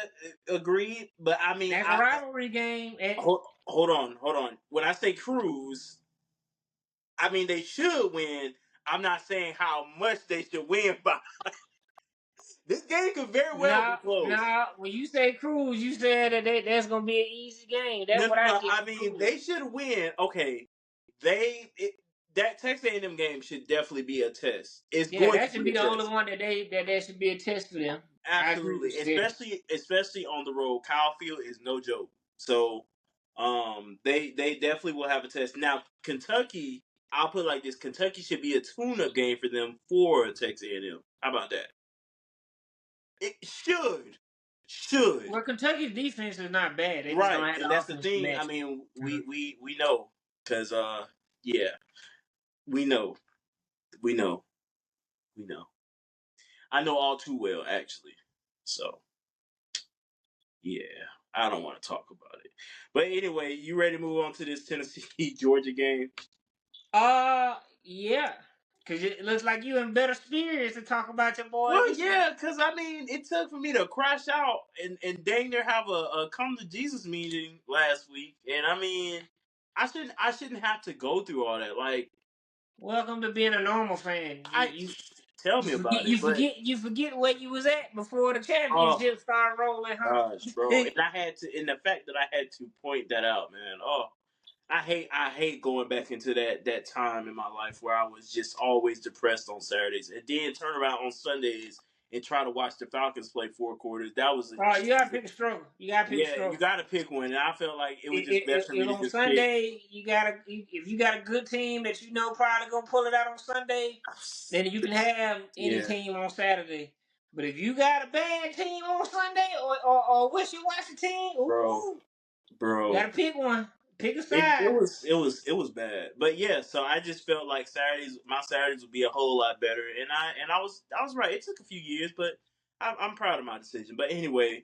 agreed. But I mean, That's a rivalry game. hold on. When I say cruise, I mean they should win. I'm not saying how much they should win by. This game could very well be No, close. no. When you say cruise, you said that that's gonna be an easy game. No, That's no, what I no. get I from mean, cruise. they should win. Okay, that Texas A&M game should definitely be a test. It's Yeah, going to that should be be a the only test. one that should be a test for them. I agree Absolutely, with you. especially on the road. Kyle Field is no joke. So, they definitely will have a test. Now, Kentucky, I'll put it like this: Kentucky should be a tune-up game for them for Texas A&M. How about that? It should. Well, Kentucky's defense is not bad. They just don't Right, have the and that's the offense to thing. I match it. mean, Mhm. we know because yeah, we know, we know, we know. I know all too well, actually. So yeah, I don't want to talk about it. But anyway, you ready to move on to this Tennessee Georgia game? Yeah, because it looks like you in better spirits to talk about your boy Well, this week. yeah, because I mean, it took for me to crash out and dang near have a come to Jesus meeting last week, and I mean, I shouldn't have to go through all that. Like, Welcome to being a normal fan. You I you tell you me forget about you it, but forget you forget where you was at before the oh championship started rolling, huh? gosh, bro, and I had to, and the fact that I had to point that out, man. Oh, I hate going back into that time in my life where I was just always depressed on Saturdays and then turn around on Sundays and try to watch the Falcons play 4 quarters. That was a Oh, you gotta pick a struggle. You gotta pick a yeah, you struggle. got to pick one, and I felt like it was just best for me to On just pick. Sunday you gotta if you got a good team that you know probably gonna pull it out on Sunday, then you can have any Yeah, team on Saturday. But if you got a bad team on Sunday or wishy-washy team, bro, ooh, you bro. gotta pick one. Pick a It side. was bad, but yeah. So I just felt like my Saturdays would be a whole lot better, and I was right. It took a few years, but I'm proud of my decision. But anyway,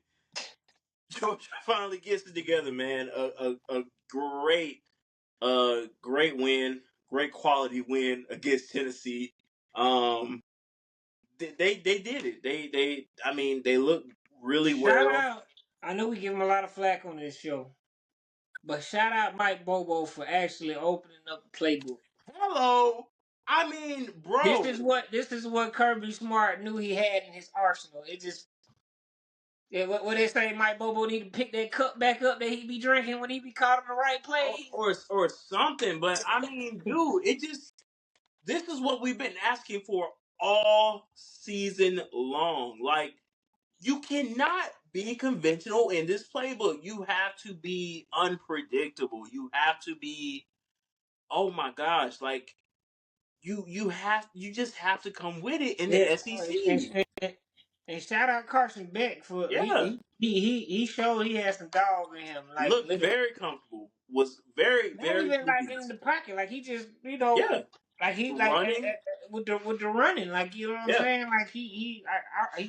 Georgia finally gets it together, man. A great win, great quality win against Tennessee. Um, they did it. They I mean they looked really Shout well. out. I know we give him a lot of flack on this show, but shout out Mike Bobo for actually opening up the playbook. Hello, I mean, bro, This is what Kirby Smart knew he had in his arsenal. It just yeah, what they say, Mike Bobo need to pick that cup back up that he be drinking when he be caught in the right place. or something. But I mean, dude, it just this is what we've been asking for all season long. Like you cannot be conventional in this playbook. You have to be unpredictable. You have to be oh my gosh, like you just have to come with it in the Yeah, SEC. and shout out Carson Beck for Yeah. he showed he had some dog in him. Like Looked very comfortable. Was very, not very even like in pleased. the pocket. Like he just Yeah. like he Running. with the running. Like you know what I'm Yeah. saying. Like he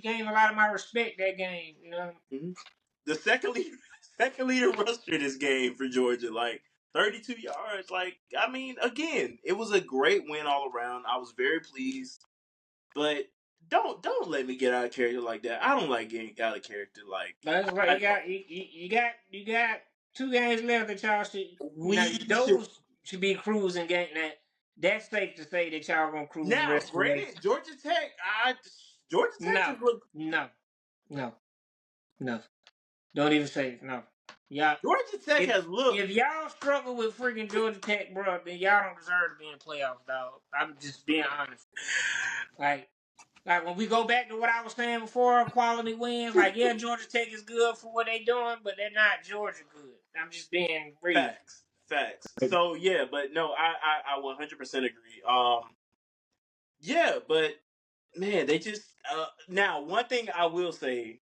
gained a lot of my respect that game. You know. hmm The second leader rusher this game for Georgia, like 32 yards. Like, I mean, again, it was a great win all around. I was very pleased. But don't let me get out of character like that. I don't like getting out of character. Like That's right. I, You got 2 games left that y'all should now we should those should be cruising game. That's safe to say that y'all gonna cruise the now. rest of the way. Granted, Georgia Tech. Georgia Tech No, just look. no, no, no. Don't even say it. No. Y'all Georgia Tech if has looked. if y'all struggle with freaking Georgia Tech, bro, then y'all don't deserve to be in the playoffs, dog. I'm just being honest. Like Like when we go back to what I was saying before, quality wins. Like yeah, Georgia Tech is good for what they doing, but they're not Georgia good. I'm just being real. Facts. So yeah, but no, I 100% agree. Yeah, but man, they just now one thing I will say,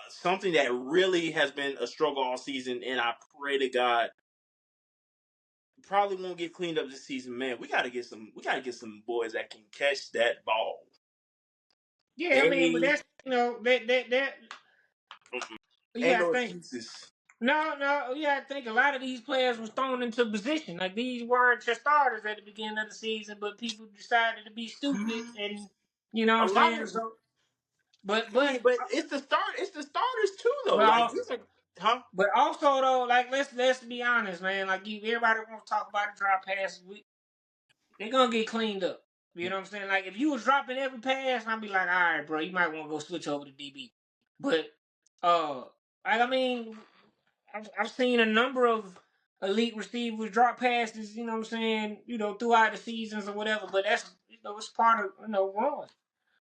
something that really has been a struggle all season, and I pray to God probably won't get cleaned up this season. Man, we gotta get some boys that can catch that ball. Yeah, I mean, but They that's that you ain't gotta no think. excuses. No. Yeah, I think a lot of these players was thrown into position. Like these weren't your starters at the beginning of the season, but people decided to be stupid, and you know what A I'm lot saying. of, So, but I mean, but it's the starters too, though. but Like also, these are, huh? but also though, like let's be honest, man. Like everybody wants to talk about the drop passes. They're gonna get cleaned up. You know what I'm saying? Like if you was dropping every pass, I'd be like, all right, bro, you might want to go switch over to DB. But like I mean, I've seen a number of elite receivers drop passes. You know what I'm saying? You know, throughout the seasons or whatever. But that's it's part of growing.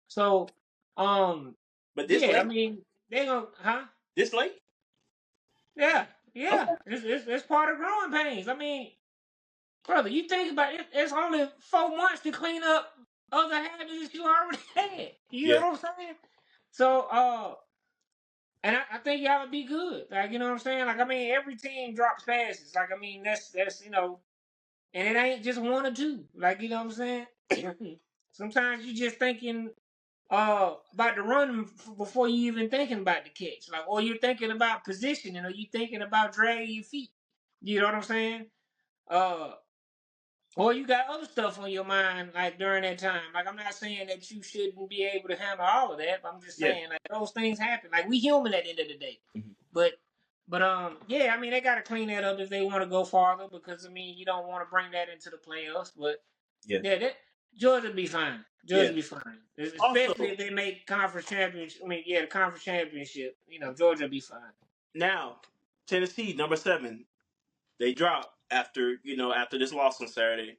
So But this yeah, I late, mean they gonna this late. yeah Okay. it's part of growing pains. I mean. Brother, you think about it, it's only 4 months to clean up other habits you already had. You know Yeah. what I'm saying? So, and I think y'all would be good. Like, you know what I'm saying? Like, I mean, every team drops passes. Like, I mean, that's and it ain't just one or two. Like, you know what I'm saying? Sometimes you just thinking about the run before you even thinking about the catch. Like, or you're thinking about positioning, or you thinking about dragging your feet. You know what I'm saying? Uh, Or you got other stuff on your mind, like during that time. Like I'm not saying that you shouldn't be able to handle all of that, but I'm just Yeah. saying like those things happen. Like we human at the end of the day. Mhm. But yeah, I mean they gotta clean that up if they want to go farther because I mean you don't want to bring that into the playoffs. But Yeah. yeah, Georgia be fine. Yeah. Georgia be fine. Especially Also, if they make conference championship. I mean, yeah, the conference championship. Georgia be fine. now Tennessee number 7, they drop after this loss on Saturday.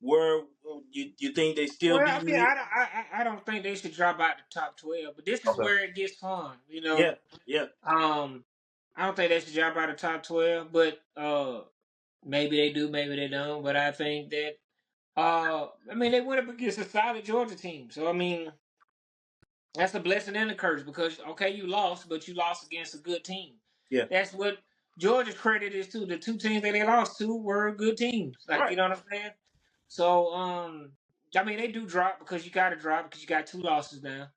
Where you think they still Well, be? I mean, I don't think they should drop out the top 12, but this is Okay. where it gets fun. Yeah. Yeah. I don't think they should drop out of top 12, but maybe they do, maybe they don't. But I think that I mean they went up against a solid Georgia team, so I mean that's a blessing and a curse because okay you lost, but you lost against a good team. Yeah. That's what Georgia's credit is too. The two teams that they lost to were good teams, like you Right. know what I'm saying. So I mean they do drop because you got to drop because you got 2 losses now.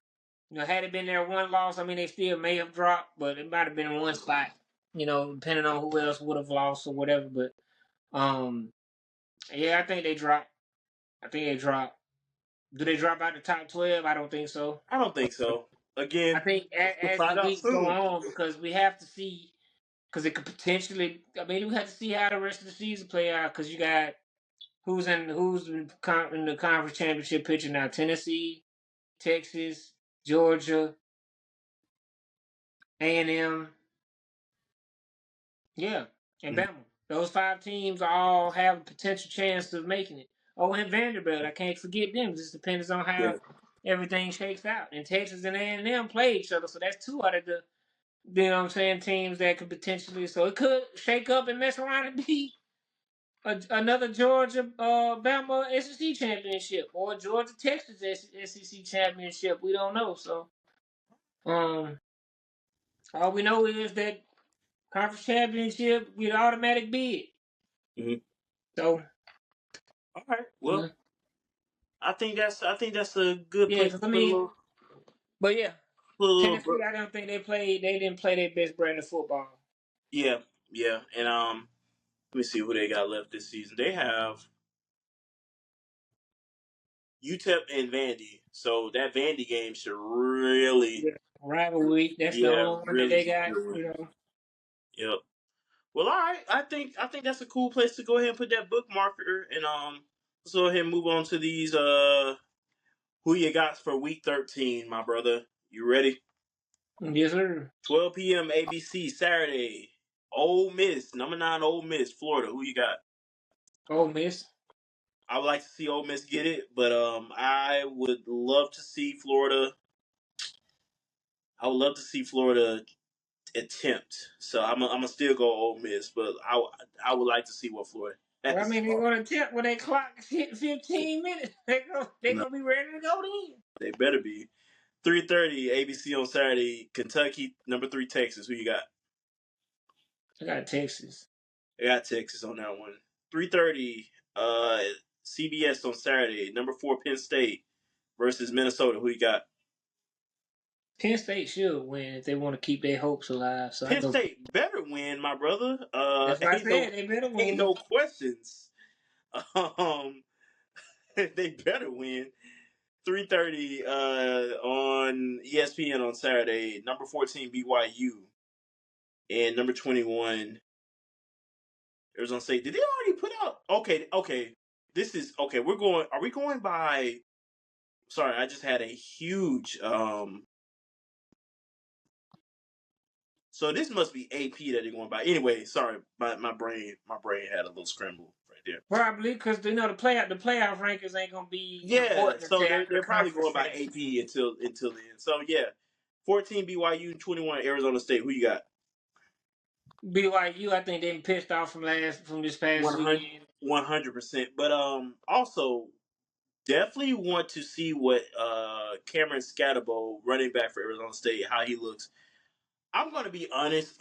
Had it been their one loss, I mean, they still may have dropped, but it might have been in one spot. Depending on who else would have lost or whatever. But yeah, I think they dropped. I think they dropped. Do they drop out the top 12? I don't think so. I don't think so. I Again, think we'll as the find out weeks go soon. on, because we have to see, because it could potentially. I mean, we have to see how the rest of the season play out. Because you got who's in the conference championship picture now: Tennessee, Texas, Georgia, A&M. Yeah, and Mhm. Bama. Those 5 teams all have a potential chance of making it. Oh, and Vanderbilt, I can't forget them. Just depends on how Yeah. everything shakes out. And Texas and A&M play each other, so that's 2 out of the, you know what I'm saying, teams that could potentially. So it could shake up and mess around and be another Georgia Bama SEC championship or Georgia Texas SEC championship. We don't know. So all we know is that conference championship with automatic bid. Mm-hmm. So. All right. Well, Mhm. I think that's a good Yeah, place to because I put a mean, little but yeah, put a little. Tennessee. I don't think they played. They didn't play their best brand of football. Yeah. Yeah. And let me see who they got left this season. They have UTEP and Vandy. So that Vandy game should really, Yeah, rivalry. That's the yeah, only one that really they be a got. good one. You know, Yep. Well, all right. I think that's a cool place to go ahead and put that bookmarker, and let's go ahead and move on to these who you got for week 13, my brother. You ready? yes sir. 12 p.m. ABC Saturday. Ole Miss, number 9 Ole Miss, Florida. Who you got? Ole Miss. I would like to see Ole Miss get it, but I would love to see Florida. I would love to see Florida attempt. So I'm gonna still go Ole Miss, but I would like to see what Florida Well, I has. mean, they're going to attempt when they clock hit 15 minutes. They No, gonna be ready to go then. they better be. 3:30 ABC on Saturday. Kentucky, number 3 Texas. Who you got? I got Texas. I got Texas on that one. 3:30 CBS on Saturday. Number 4 Penn State versus Minnesota. Who you got? Penn State should win if they want to keep their hopes alive. So I Penn go. State better better win, my brother. That's what I said. They better Ain't win. no questions. Um, they better win. 3:30 on ESPN on Saturday. Number 14 BYU and number 21 Arizona State. Did they already put out? Okay. This is okay. We're going. Are we going by? Sorry, I just had a huge. So this must be AP that they're going by. Anyway, sorry, my brain had a little scramble right there. Probably because the playoff rankings ain't gonna be Yeah, important so until after the they're probably conference going by finish. AP until the end. So yeah, 14 BYU, 21 Arizona State. Who you got? BYU, I think they pissed off from this past weekend. 100%. But also definitely want to see what Cameron Scatterbo, running back for Arizona State, how he looks. I'm gonna be honest.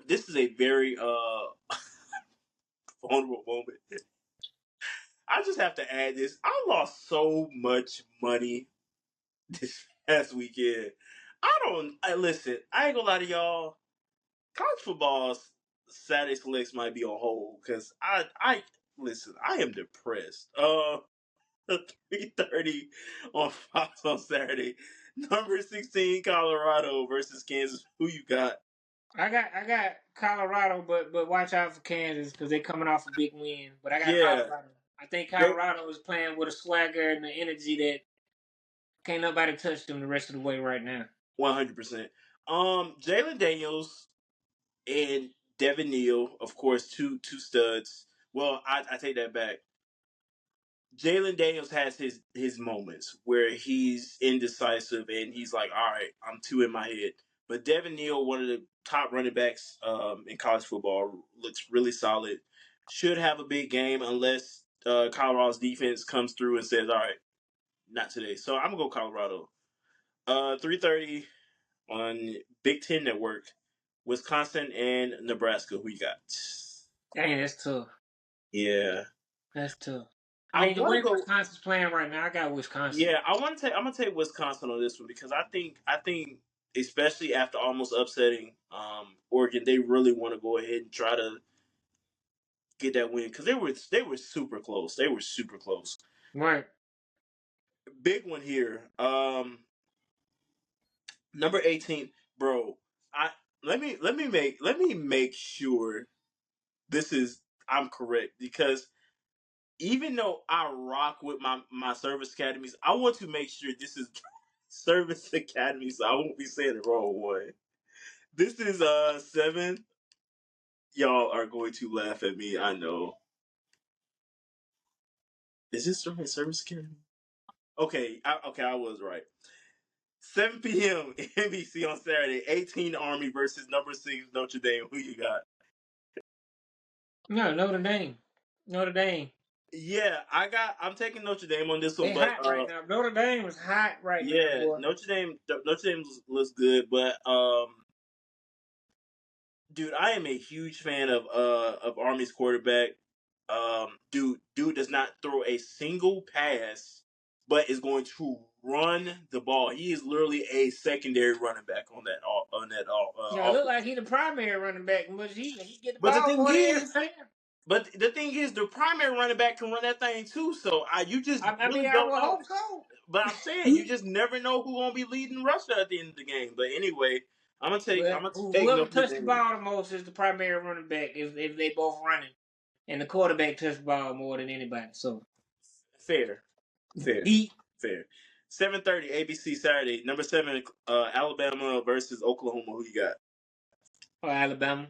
This is a very vulnerable moment. I just have to add this. I lost so much money this past weekend. Listen, I ain't gonna lie to y'all. College football's Saturday selects might be on hold because I listen. I am depressed. 3:30 on Fox on Saturday. Number 16 Colorado versus Kansas. Who you got? I got Colorado, but watch out for Kansas because they're coming off a big win. But I got Yeah, Colorado. I think they Colorado is playing with a swagger and the energy that can't nobody touch them the rest of the way right now. 100%. Jalen Daniels and Devin Neal, of course, two studs. Well, I take that back. Jalen Daniels has his moments where he's indecisive and he's like, all right, I'm two in my head. But Devin Neal, one of the top running backs in college football, looks really solid. Should have a big game unless Colorado's defense comes through and says, all right, not today. So I'm gonna go Colorado. 3:30 on Big Ten Network, Wisconsin and Nebraska. Who you got? Dang, that's tough. Yeah, That's tough. I I mean, the want to way go. Wisconsin's playing right now, I got Wisconsin. Yeah, I want to take. I'm gonna take Wisconsin on this one because I think especially after almost upsetting Oregon, they really want to go ahead and try to get that win because they were super close. They were super close. Right. Big one here. Number 18, bro. I let me make sure this is I'm correct because even though I rock with my service academies, I want to make sure this is service academy, so I won't be saying the wrong one. This is 7. Y'all are going to laugh at me. I know. Is this the right service academy? Okay, I was right. 7 p.m. NBC on Saturday. 18 Army versus number 6 Notre Dame. Who you got? No, Notre Dame. Notre Dame. Yeah, I'm taking Notre Dame on this one, They but hot right now. Notre Dame is hot right now, yeah, boy. Notre Dame looks good, but dude, I am a huge fan of Army's quarterback. Dude does not throw a single pass, but is going to run the ball. He is literally a secondary running back on that Yeah, it look offense. like he the primary running back, but he get the But the ball thing more than is, everything. the primary running back can run that thing too. So you just I really mean, I don't would know. hope so. But I'm saying you just never know who's gonna be leading rusher at the end of the game. But anyway, I'm But gonna take whoever Notre touched the Dame. ball the most is the primary running back if they both running, and the quarterback touched the ball more than anybody. So Fair, fair, he fair. 7:30 ABC Saturday. Number 7 Alabama versus Oklahoma. Who you got? or Alabama.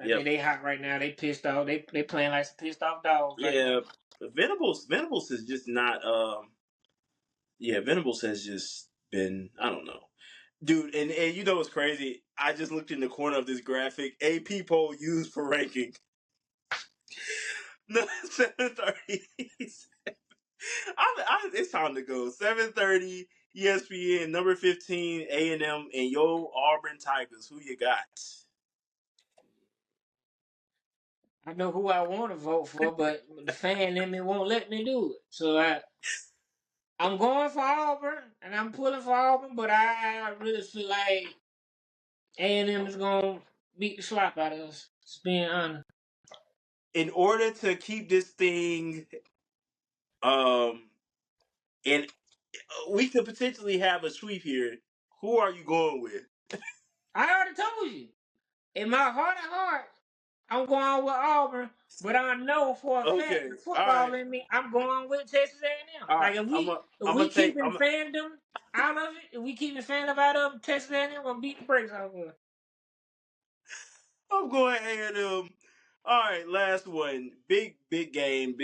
I Yep. think they hot right now. They pissed off. They playing like some pissed off dogs right now. Yeah. Venables is just not. Yeah, Venables has just been. I don't know, dude. And you know what's crazy? I just looked in the corner of this graphic. AP poll used for ranking. No, 7:30. It's time to go. 7:30 ESPN, number 15 A&M, and yo Auburn Tigers. Who you got? I know who I want to vote for, but the fan in me won't let me do it. So I'm going for Auburn, and I'm pulling for Auburn, but I really feel like A&M is going to beat the slop out of us. Just being honest. In order to keep this thing, and we could potentially have a sweep here. Who are you going with? I already told you. In my heart of hearts, I'm going with Auburn, but I know for a fact the football in me, I'm going with Texas A&M. Like if we keeping fandom out of it, if we keeping fandom out of it, Texas A&M gonna beat the brakes off of it. I'm going A&M. All right, last one. Big game.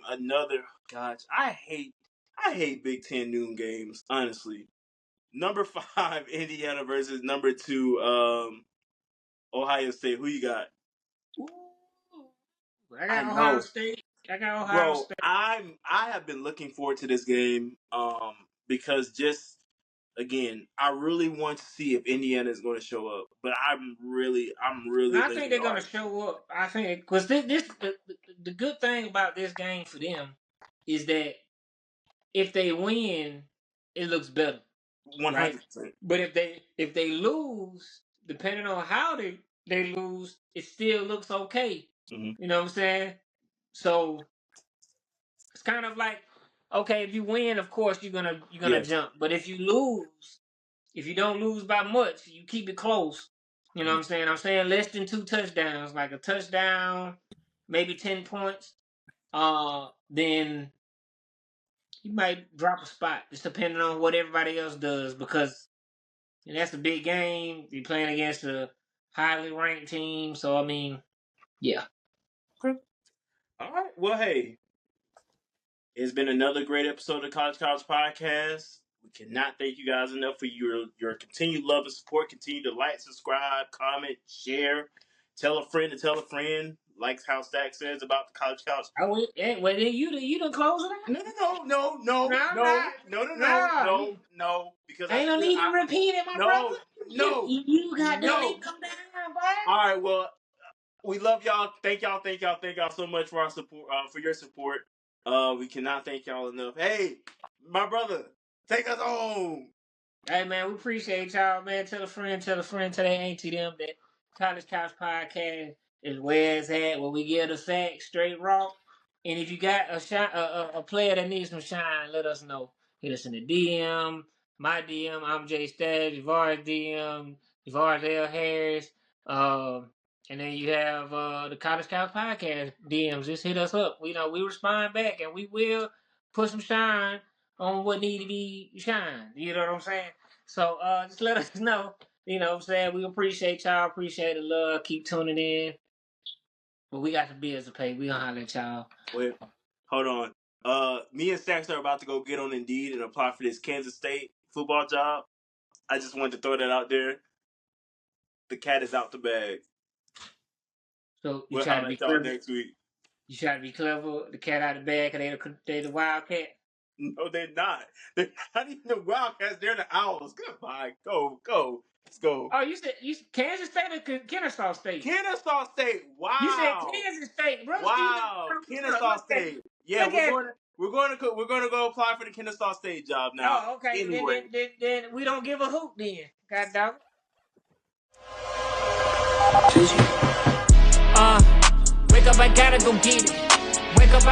Another. Gosh, I hate Big Ten noon games. Honestly, number 5 Indiana versus number 2 Ohio State. Who you got? Ooh, I got Ohio State. State. I have been looking forward to this game because just again, I really want to see if Indiana is going to show up, but I'm really. I think they're going to show up. I think because the good thing about this game for them is that if they win, it looks better. 100%. Right? But if they lose, depending on how they lose, it still looks okay. Mm-hmm. You know what I'm saying? So it's kind of like, okay, if you win, of course you're gonna jump. But if you lose, if you don't lose by much, you keep it close. You know what I'm saying? I'm saying less than 2 touchdowns, like a touchdown, maybe 10 points. Then you might drop a spot, just depending on what everybody else does, because that's a big game. You're playing against a highly ranked team, so I mean, yeah. All right. Well, hey, it's been another great episode of College Couch Podcast. We cannot thank you guys enough for your continued love and support. Continue to like, subscribe, comment, share, tell a friend to tell a friend. Like how Stack says about the College Couch. Well, then you done close it out? No. Because ain't no need to repeat it, my brother. You got to leave them down, boy. All right, well, we love y'all. Thank y'all so much for our support. For your support. We cannot thank y'all enough. Hey, my brother, take us home. Hey, man, we appreciate y'all, man. Tell a friend, tell their auntie them that College Couch Podcast is where it's at, where we give the facts straight raw. And if you got a player that needs some shine, let us know. Hit us in the DM, my DM. I'm Jay Stackz, Javaris DM, Javaris L. Harris. And then you have the College Couch Podcast DMs. Just hit us up. We respond back, and we will put some shine on what need to be shined. You know what I'm saying? So just let us know. You know what I'm saying? We appreciate y'all. Appreciate the love. Keep tuning in. But we got some bills to pay. We gonna holler at y'all. Wait, hold on. Me and Stackz are about to go get on Indeed and apply for this Kansas State football job. I just wanted to throw that out there. The cat is out the bag. So you try to be clever next week. You try to be clever. The cat out the bag, cause they the Wildcat. No, they're not. They're not even the Wildcats. They're the Owls. Goodbye. Go. Let's go. Oh, you said Kansas State or Kennesaw State? Kennesaw State. Wow. You said Kansas State, bro. Wow. Kennesaw State. Yeah, we're going to go apply for the Kennesaw State job now. Oh, okay. Anyway. Then we don't give a hoot then. God dog. Wake up, I gotta go get it. Wake up,